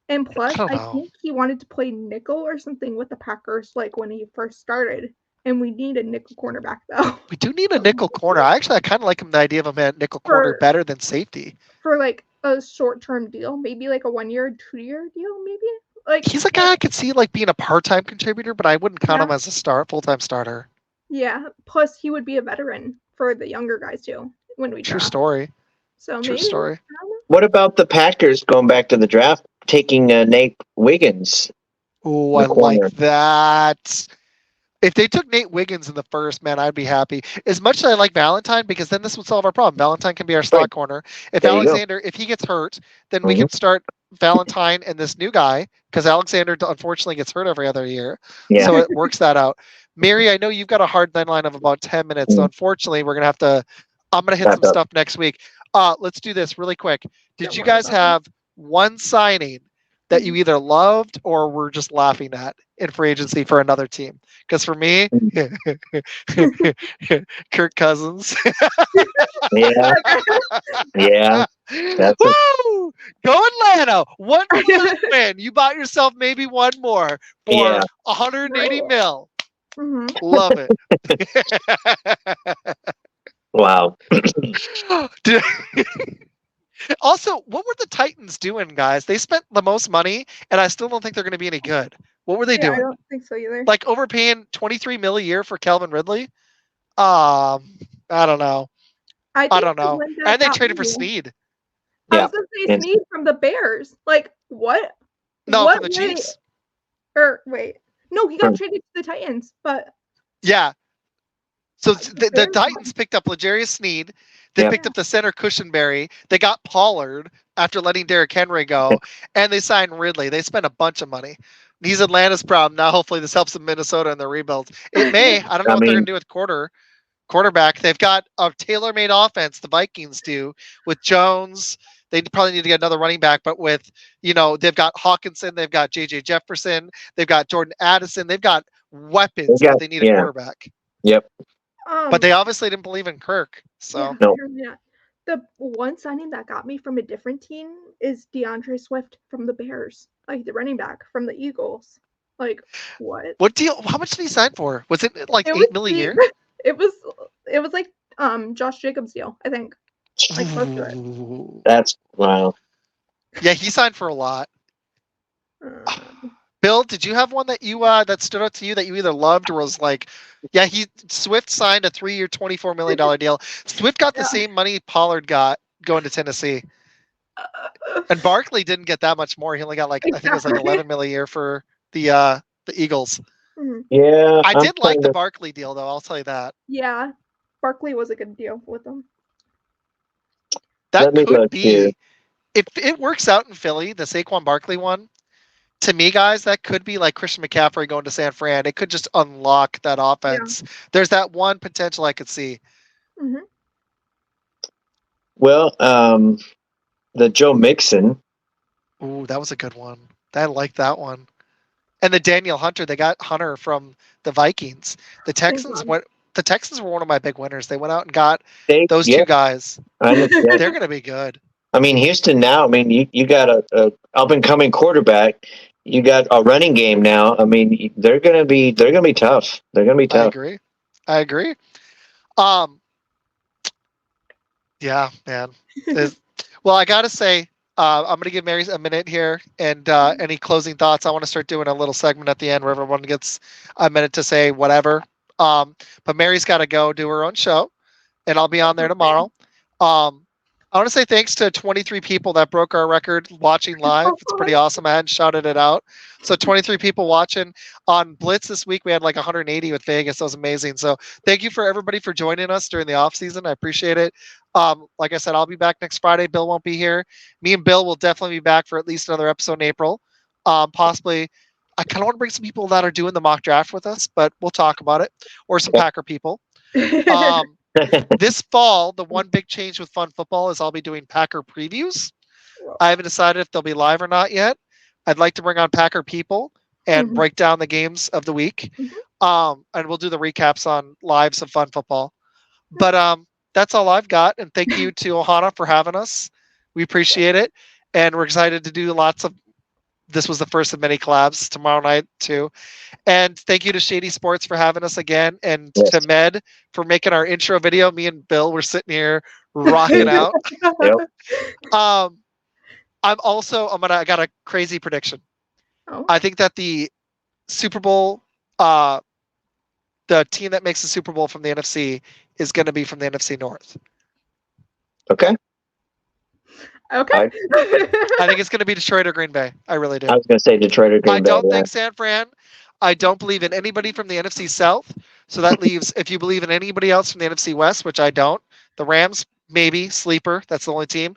And plus, I think he wanted to play nickel or something with the Packers, like when he first started. And we need a nickel cornerback, though. We do need a nickel corner. I kind of like him, the idea of him at nickel corner better than safety. For like a short-term deal, maybe like a 1-year, 2-year deal, maybe. Like he's a guy I could see like being a part-time contributor, but I wouldn't count him as a full-time starter. Yeah. Plus, he would be a veteran for the younger guys too when we True draft. story. So True maybe, story. What about the Packers going back to the draft, taking Nate Wiggins? Oh, I like that. If they took Nate Wiggins in the first, man, I'd be happy. As much as I like Valentine, because then this would solve our problem. Valentine can be our slot corner. If Alexander, if he gets hurt, then we can start Valentine and this new guy, because Alexander unfortunately gets hurt every other year. Yeah. So it works that out. Mary, I know you've got a hard deadline of about 10 minutes. So unfortunately, I'm going to hit some stuff next week. Let's do this really quick. Did you guys have one signing that you either loved or were just laughing at in free agency for another team? Because for me, Kirk Cousins. Yeah. Yeah. Woo! Go Atlanta. One win. You bought yourself maybe one more for 180 mil. Mm-hmm. Love it. Wow. Also, what were the Titans doing, guys? They spent the most money, and I still don't think they're going to be any good. What were they doing? I don't think so either. Like overpaying $23 million a year for Calvin Ridley? I don't know. I don't know. And they traded for Snead. I was going to say Snead from the Bears. Like, what? No, from the Chiefs. Or, wait. No, he got traded to the Titans, but... Yeah. So the Titans picked up L'Jarius Snead. They picked up the center Cushenberry. They got Pollard after letting Derrick Henry go, and they signed Ridley. They spent a bunch of money. He's Atlanta's problem. Now, hopefully, this helps in Minnesota and their rebuilds. It may. I don't know what they're going to do with quarterback. They've got a tailor-made offense, the Vikings do, with Jones. They probably need to get another running back, but with, they've got Hawkinson, they've got J.J. Jefferson, they've got Jordan Addison. They've got weapons that they need a quarterback. Yep. But they obviously didn't believe in Kirk. So The one signing that got me from a different team is DeAndre Swift from the Bears, like the running back from the Eagles. Like what? What deal? How much did he sign for? Was it like $8 million a year? It was like Josh Jacobs' deal, I think. Like close to it. That's wow. Yeah, he signed for a lot. Bill, did you have one that you that stood out to you that you either loved or was like, Swift signed a 3-year, $24 million deal. Swift got the same money Pollard got going to Tennessee. And Barkley didn't get that much more. He only got I think it was like $11 million a year for the Eagles. Yeah. I did like the Barkley deal though, I'll tell you that. Yeah. Barkley was a good deal with them. That could be, if it works out in Philly, the Saquon Barkley one. To me, guys, that could be like Christian McCaffrey going to San Fran. It could just unlock that offense. Yeah. There's that one potential I could see. Mm-hmm. Well, the Joe Mixon. Ooh, that was a good one. I like that one. And the Daniel Hunter, they got Hunter from the Vikings. The Texans were one of my big winners. They went out and got those two guys. They're going to be good. I mean, Houston now. I mean, you got a up and coming quarterback. You got a running game now. I mean, they're gonna be tough. They're gonna be tough. I agree. Um, yeah, man. Well, I gotta say, I'm gonna give Mary a minute here, and any closing thoughts. I want to start doing a little segment at the end where everyone gets a minute to say whatever. But Mary's got to go do her own show, and I'll be on there tomorrow. I want to say thanks to 23 people that broke our record watching live. It's pretty awesome. I hadn't shouted it out. So 23 people watching on Blitz this week. We had like 180 with Vegas. That was amazing. So thank you for everybody for joining us during the off season. I appreciate it. Like I said, I'll be back next Friday. Bill won't be here. Me and Bill will definitely be back for at least another episode in April. Possibly, I kind of want to bring some people that are doing the mock draft with us, but we'll talk about it, or some Packer people. This fall, the one big change with Fun Football is I'll be doing Packer previews. I haven't decided if they'll be live or not yet. I'd like to bring on Packer people and break down the games of the week. And we'll do the recaps on lives of Fun Football. But that's all I've got. And thank you to Ohana for having us. We appreciate it. And we're excited to do lots of, this was the first of many collabs tomorrow night too. And thank you to Shady Sports for having us again. And to Med for making our intro video. Me and Bill were sitting here rocking out. I got a crazy prediction. I think that the Super Bowl, the team that makes the Super Bowl from the NFC is going to be from the NFC North. Okay. I think it's going to be Detroit or Green Bay. I really do. I was going to say Detroit or Green Bay. I don't think San Fran. I don't believe in anybody from the NFC South. So that leaves, if you believe in anybody else from the NFC West, which I don't, the Rams, maybe, sleeper. That's the only team.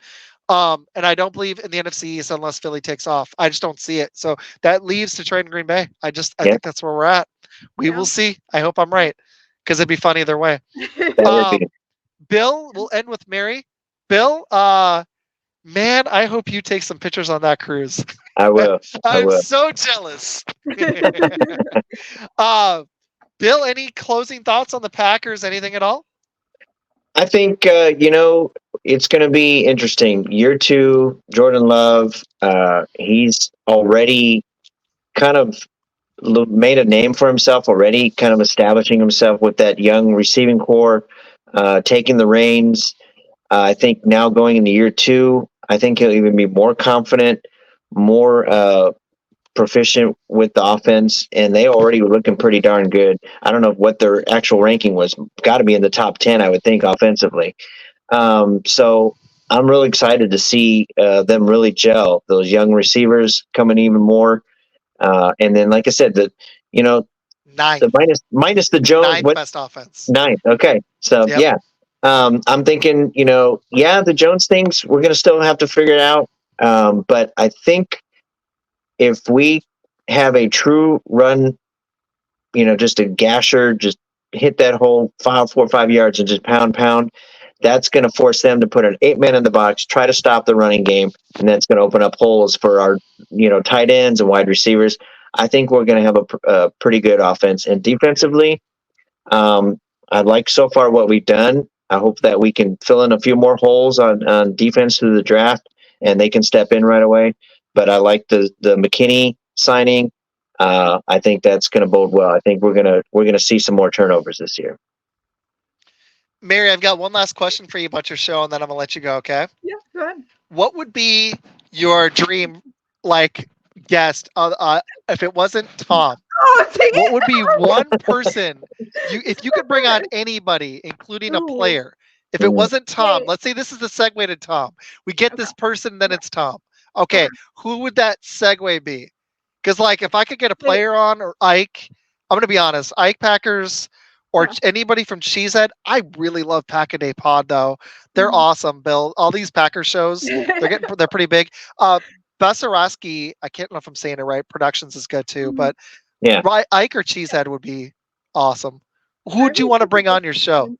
And I don't believe in the NFC East unless Philly takes off. I just don't see it. So that leaves Detroit and Green Bay. I think that's where we're at. We will see. I hope I'm right, because it'd be fun either way. Bill, we'll end with Mary. Bill, man, I hope you take some pictures on that cruise. I will. I'm so jealous. Bill, any closing thoughts on the Packers? Anything at all? I think, it's going to be interesting. Year 2, Jordan Love, he's already kind of made a name for himself already, kind of establishing himself with that young receiving core, taking the reins. I think now going into year 2, I think he'll even be more confident, more proficient with the offense, and they already were looking pretty darn good. I don't know what their actual ranking was. Got to be in the top 10, I would think, offensively. So I'm really excited to see them really gel. Those young receivers coming even more. And then, like I said, ninth. The minus the Jones. Best offense. 9th. Okay. So, yeah. I'm thinking, the Jones things, we're going to still have to figure it out. But I think if we have a true run, just a gasher, just hit that whole 4 or 5 yards and just pound, that's going to force them to put an 8-man in the box, try to stop the running game, and that's going to open up holes for our, tight ends and wide receivers. I think we're going to have a pretty good offense. And defensively, I like so far what we've done. I hope that we can fill in a few more holes on defense through the draft, and they can step in right away. But I like the Mckinney signing. I think that's going to bode well. I think we're gonna see some more turnovers this year. Mary, I've got one last question for you about your show, and then I'm gonna let you go. Okay? Yeah, go ahead. What would be your dream guest? If it wasn't Tom, what would be one person? If you could bring on anybody, including a player. If it wasn't Tom, let's say this is the segue to Tom. We get this person, then it's Tom. Okay, who would that segue be? Because if I could get a player on, or Ike, I'm gonna be honest, Ike Packers or anybody from Cheesehead. I really love Pack a Day Pod though. They're awesome, Bill. All these Packer shows, they're pretty big. Basarowski, I can't know if I'm saying it right. Productions is good too, but Ike or Cheesehead would be awesome. Who would you want to bring on your show?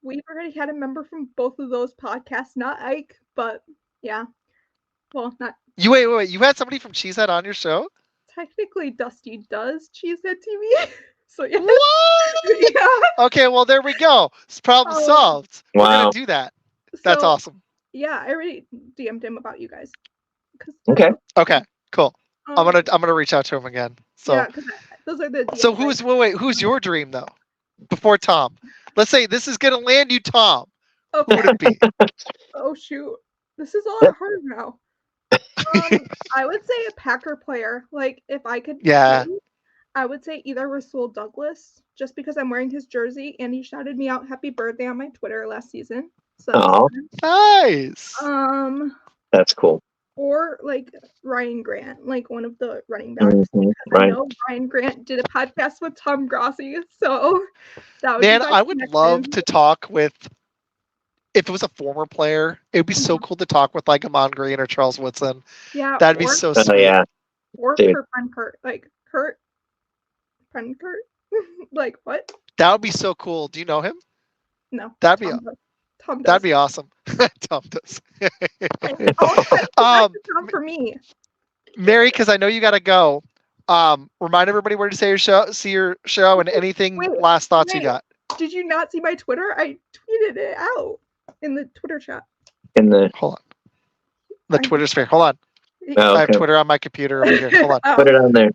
We've already had a member from both of those podcasts, not Ike, but yeah. Well, not you. Wait. You had somebody from Cheesehead on your show? Technically, Dusty does Cheesehead TV. So yeah. What? Yeah. Okay, well there we go. It's problem solved. We're gonna do that. That's awesome. Yeah, I already DM'd him about you guys. Okay. Okay, cool. I'm Um, gonna reach out to him again. So yeah, because those are the DMs. so who's your dream though? Before Tom, let's say this is gonna land you, Tom. Okay. Who would it be? Oh shoot, this is a lot harder now. I would say a Packer player. Like if I could, Yeah. choose, I would say either Rasul Douglas, just because I'm wearing his jersey and he shouted me out "Happy Birthday" on my Twitter last season. So that was Nice. fun. That's cool. Or like Ryan Grant, like one of the running backs. Mhm, I right. know Ryan Grant did a podcast with Tom Grossi, so that would Man, be my I would connection. love to talk with. If it was a former player, it would be so cool to talk with like Amon Green or Charles Woodson. Yeah, That'd be so Oh sweet. yeah. or Dude. Kurt Benkert, like Kurt Benkert, like what? That would be so cool. Do you know him? No, That'd be Tom does. Tom does. that'd be awesome. Tom does. Tom for me. Mary, because I know you got to go. Remind everybody where to see your show, and anything Wait, last thoughts you wait. got. Did you not see my Twitter? I tweeted it out in the Twitter chat. In the Hold on. The Twitter sphere. Hold on. oh, I have okay. Twitter on my computer over here. Hold on. Oh, Put it on there.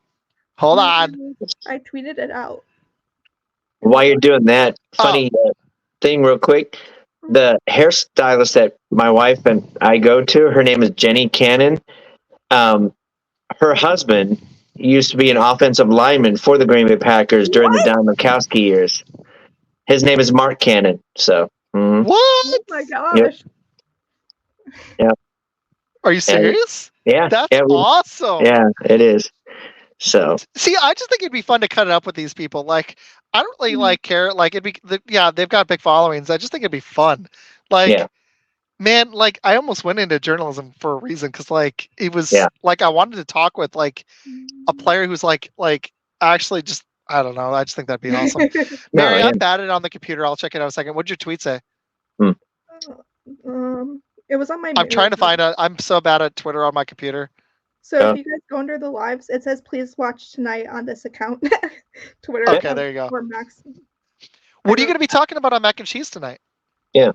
Hold on. I tweeted it out. While you're doing that, funny thing, real quick. The hairstylist that my wife and I go to, her name is Jenny Cannon. Her husband used to be an offensive lineman for the Green Bay Packers during the Don Mikowski years. His name is Mark Cannon. So, What? Oh my gosh. Yep. Are you serious? Yeah. That's yeah, awesome. Yeah, it is. So, See, I just think it'd be fun to cut it up with these people. Like, I don't really like care. Like, they've got big followings. I just think it'd be fun. Like, Yeah. man, like I almost went into journalism for a reason because like it was like I wanted to talk with like a player who's like actually just I don't know. I just think that'd be awesome. Mary, I'm bad at it on the computer. I'll check it out in a second. What'd your tweet say? It was on my. I'm trying to find out. I'm so bad at Twitter on my computer. So if you guys go under the lives, it says please watch tonight on this account. Twitter. Okay, there you go. Or Max. What are you going to be talking about on Mac and Cheese tonight? Yeah.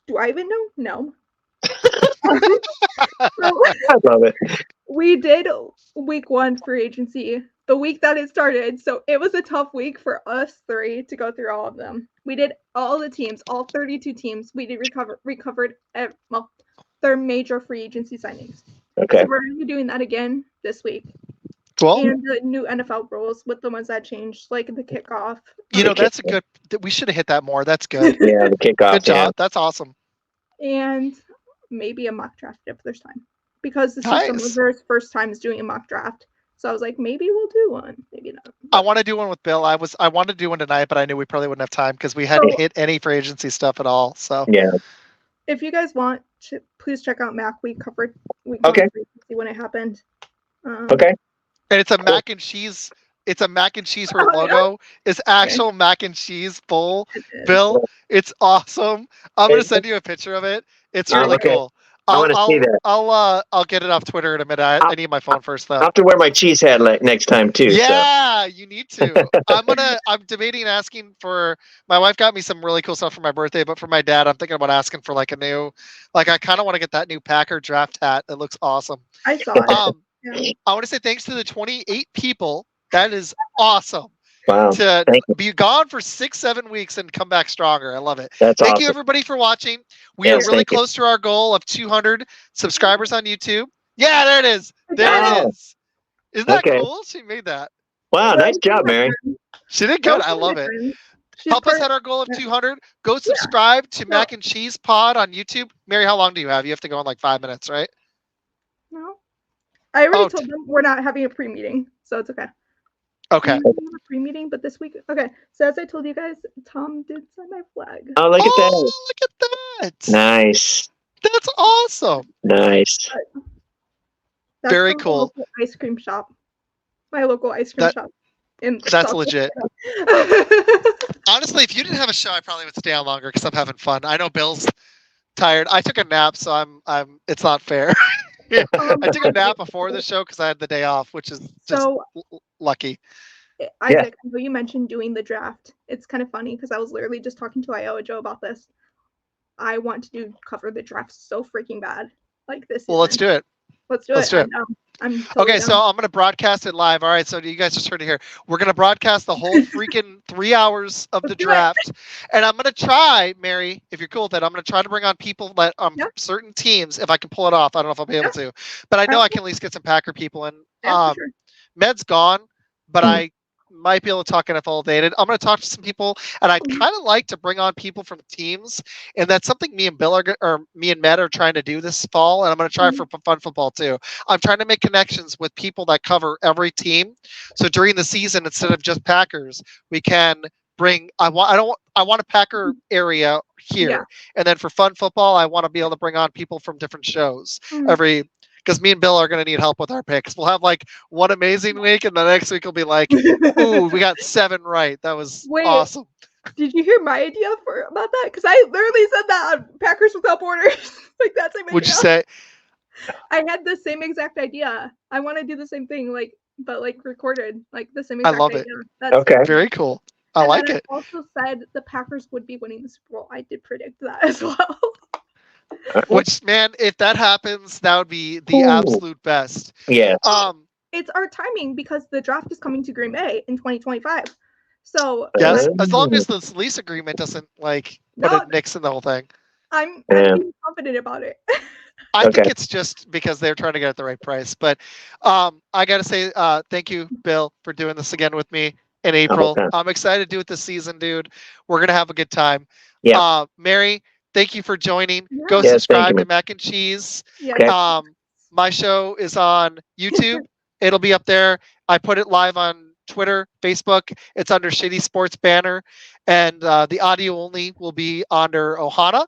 Do I even know? No. I love it. We did week 1 free agency the week that it started, so it was a tough week for us 3 to go through all of them. We did all the teams, all 32 teams. We did recovered their major free agency signings. Okay. So we're going to be doing that again this week. Well, and the new NFL rules with the ones that changed, like the kickoff. You know, that's a good. We should have hit that more. That's good. Yeah, the kickoff. Good job. That's awesome. And maybe a mock draft if there's time, because this is some of their first times doing a mock draft. So I was like, maybe we'll do one, maybe not. I want to do one with Bill. I wanted to do one tonight, but I knew we probably wouldn't have time because we hadn't hit any free agency stuff at all. So yeah. If you guys want, please check out Mac. We covered week okay. 1 free agency when it happened. Okay. And it's a mac and cheese. It's a mac and cheese. Her logo is actual mac and cheese bowl. Bill, it's awesome. I'm gonna send you a picture of it. It's really cool. I want to see that. I'll get it off Twitter in a minute. I need my phone first though. I'll have to wear my cheese hat next time too. Yeah, you need to. I'm debating asking for. My wife got me some really cool stuff for my birthday, but for my dad, I'm thinking about asking for like a new. Like I kind of want to get that new Packer draft hat. It looks awesome. I saw it. Yeah. I want to say thanks to the 28 people. That is awesome. Wow. To be gone for 6-7 weeks and come back stronger. I love it. Thank you everybody for watching. We are really close to our goal of 200 subscribers on YouTube. Yeah, there it is. There it is. Isn't that cool? She made that. Wow, nice job, Mary. She did good. I love it. Help us hit our goal of 200. Go subscribe to Mac and Cheese Pod on YouTube. Mary, how long do you have? You have to go in like 5 minutes, right? No. I already told them we're not having a pre-meeting, so it's okay. Okay. We have a pre-meeting, but this week. Okay. So as I told you guys, Tom did sign my flag. Oh, look at that! Look at that! Nice. That's awesome. Nice. That's very cool. Ice cream shop. My local ice cream shop. That's legit. Honestly, if you didn't have a show, I probably would stay on longer because I'm having fun. I know Bill's tired. I took a nap, so I'm. It's not fair. I took a nap before the show because I had the day off, which is just lucky. Isaac, I know you mentioned doing the draft. It's kind of funny because I was literally just talking to Iowa Joe about this. I want to cover the draft so freaking bad. Like this season. Well, let's do it. Let's do Let's it. do it. I'm totally Okay, down. so I'm going to broadcast it live. All right, so you guys just heard it here. We're going to broadcast the whole freaking 3 hours of the draft. And I'm going to try, Mary, if you're cool with it, I'm going to try to bring on people that certain teams, if I can pull it off. I don't know if I'll be able to. But I know I can at least get some Packer people in. For sure. Med's gone, but I might be able to talk NFL dated. I'm going to talk to some people, and I'd kind of like to bring on people from teams, and that's something me and Bill me and Med are trying to do this fall, and I'm going to try for Fun Football too. I'm trying to make connections with people that cover every team, so during the season, instead of just Packers, we can bring. I want a Packer area here, and then for Fun Football, I want to be able to bring on people from different shows every. Because me and Bill are going to need help with our picks. We'll have like one amazing week, and the next week will be like, ooh, we got 7 right. That was awesome. Did you hear my idea about that? Because I literally said that on Packers Without Borders. Like that's my idea. Would you say? I had the same exact idea. I want to do the same thing, but recorded, like the same exact I love idea. it. That's okay. Very cool. I like it. I also said the Packers would be winning the Super Bowl. I did predict that as well. Which, man, if that happens, that would be the absolute best. Yeah. It's our timing because the draft is coming to Green Bay in 2025. So yes, as long as the lease agreement doesn't put a nix in the whole thing. I'm being confident about it. I think it's just because they're trying to get at the right price. But I got to say, thank you, Bill, for doing this again with me in April. I'm excited to do it this season, dude. We're going to have a good time. Yeah. Mary, thank you for joining. Yeah. Go subscribe to Mac and Cheese. Yeah. My show is on YouTube. It'll be up there. I put it live on Twitter, Facebook. It's under Shitty Sports banner. And the audio only will be under Ohana.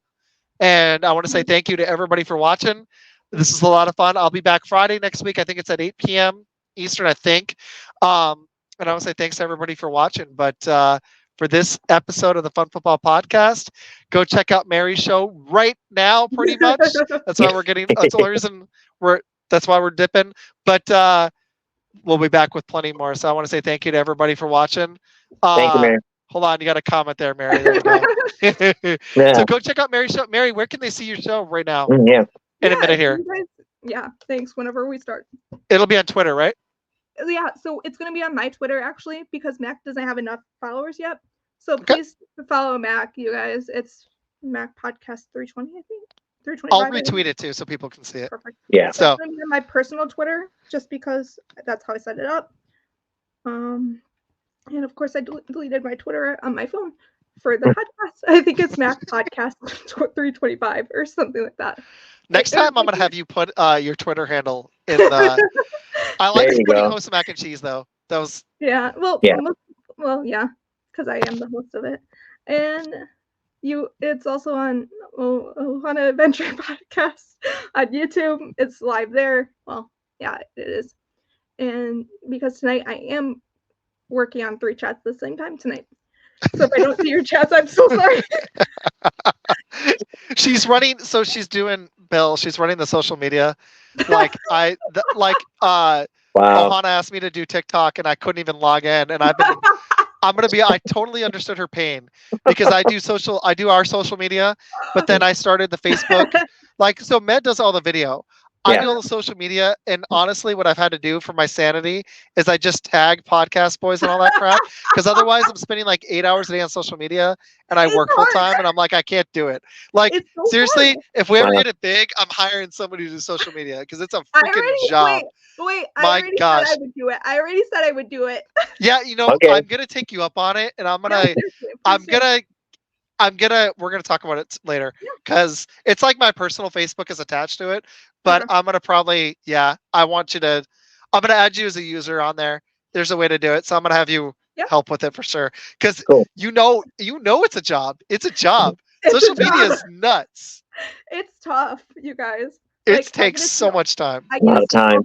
And I want to say thank you to everybody for watching. This is a lot of fun. I'll be back Friday next week. I think it's at 8 p.m. Eastern, I think. And I want to say thanks to everybody for watching. But for this episode of the Fun Football Podcast, go check out Mary's show right now, pretty much. That's why we're getting, that's the only reason that's why we're dipping. But we'll be back with plenty more. So I want to say thank you to everybody for watching. Thank you, Mary. Hold on, you got a comment there, Mary. There we go. So go check out Mary's show. Mary, where can they see your show right now? In a minute here. Thanks. Whenever we start. It'll be on Twitter, right? Yeah, so it's going to be on my Twitter, actually, because Mac doesn't have enough followers yet. So please follow Mac, you guys. It's Mac Podcast 320, I think. 325. I'll retweet it, too, so people can see it. Perfect. Yeah. So it's going to be on my personal Twitter, just because that's how I set it up. And, of course, I deleted my Twitter on my phone for the podcast. I think it's Mac Podcast 325 or something like that. Next time, I'm going to have you put your Twitter handle in the... I like when you host Mac and Cheese, though. That was... Yeah, well, because I am the host of it. And it's also on Ohana Adventure Podcast on YouTube. It's live there. Well, yeah, it is. And because tonight I am working on 3 chats at the same time tonight. So if I don't see your chats, I'm so sorry. She's running the social media. Ohana asked me to do TikTok and I couldn't even log in. And I totally understood her pain because I do our social media, but then I started the Facebook. So Med does all the video. I do all the social media, and honestly, what I've had to do for my sanity is I just tag podcast boys and all that crap, because otherwise I'm spending like 8 hours a day on social media, and I work full time, and I'm like, I can't do it. Seriously, if we ever get it big, I'm hiring somebody to do social media because it's a freaking job. Wait, I already said I would do it. I already said I would do it. Yeah, I'm gonna take you up on it, and we're gonna talk about it later because it's like my personal Facebook is attached to it. But I'm gonna probably, I'm gonna add you as a user on there. There's a way to do it, so I'm gonna have you help with it for sure. Because you know it's a job. It's a job. Social media is nuts. It's tough, you guys. It takes so much time. I get a lot of time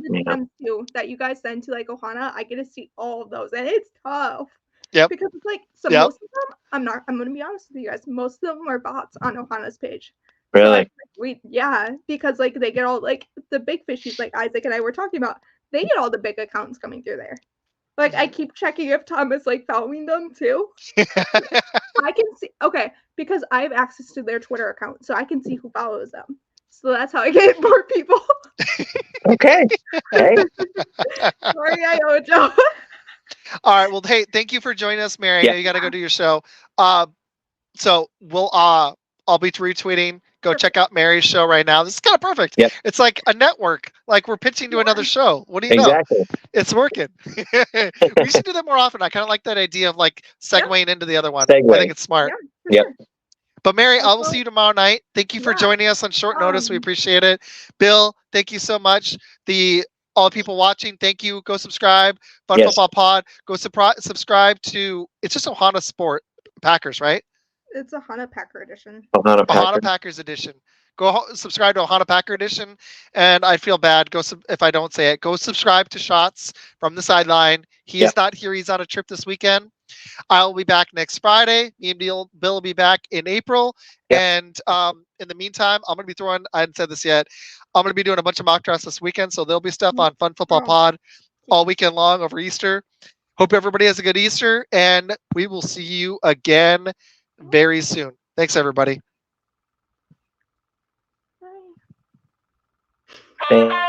too that you guys send to Ohana. I get to see all of those, and it's tough. Yep. Because it's most of them, I'm gonna be honest with you guys. Most of them are bots on Ohana's page. Really? Because they get all the big fishies like Izac and I were talking about. They get all the big accounts coming through there. Like, I keep checking if Tom is like following them too. I can see, okay, because I have access to their Twitter account, so I can see who follows them. So that's how I get more people. Okay. Hey. Sorry, I owe Joe. All right. Well, hey, thank you for joining us, Mary. I know you got to go do your show. So we'll I'll be retweeting. Go check out Mary's show right now. This is kind of perfect. Yep. It's like a network. Like we're pitching to another show. What do you know? Exactly. It's working. We should do that more often. I kind of like that idea of like segueing into the other one. Segue. I think it's smart. Yeah, Yep. sure. But Mary, I will see you tomorrow night. Thank you for joining us on short notice. We appreciate it. Bill, thank you so much. All the people watching, thank you. Go subscribe. Fun Football Pod. Go subscribe to. It's just Ohana Sport Packers, right? It's a Ohana Packer edition. Ohana Packers edition. Go subscribe to Ohana Packer edition, and I feel bad. If I don't say it. Go subscribe to Shots from the Sideline. He is not here. He's on a trip this weekend. I'll be back next Friday. Me and Bill will be back in April. And in the meantime, I'm going to be I hadn't said this yet. I'm going to be doing a bunch of mock drafts this weekend. So there'll be stuff on Fun Football Pod all weekend long over Easter. Hope everybody has a good Easter. And we will see you again very soon. Thanks, everybody. Bye. Thank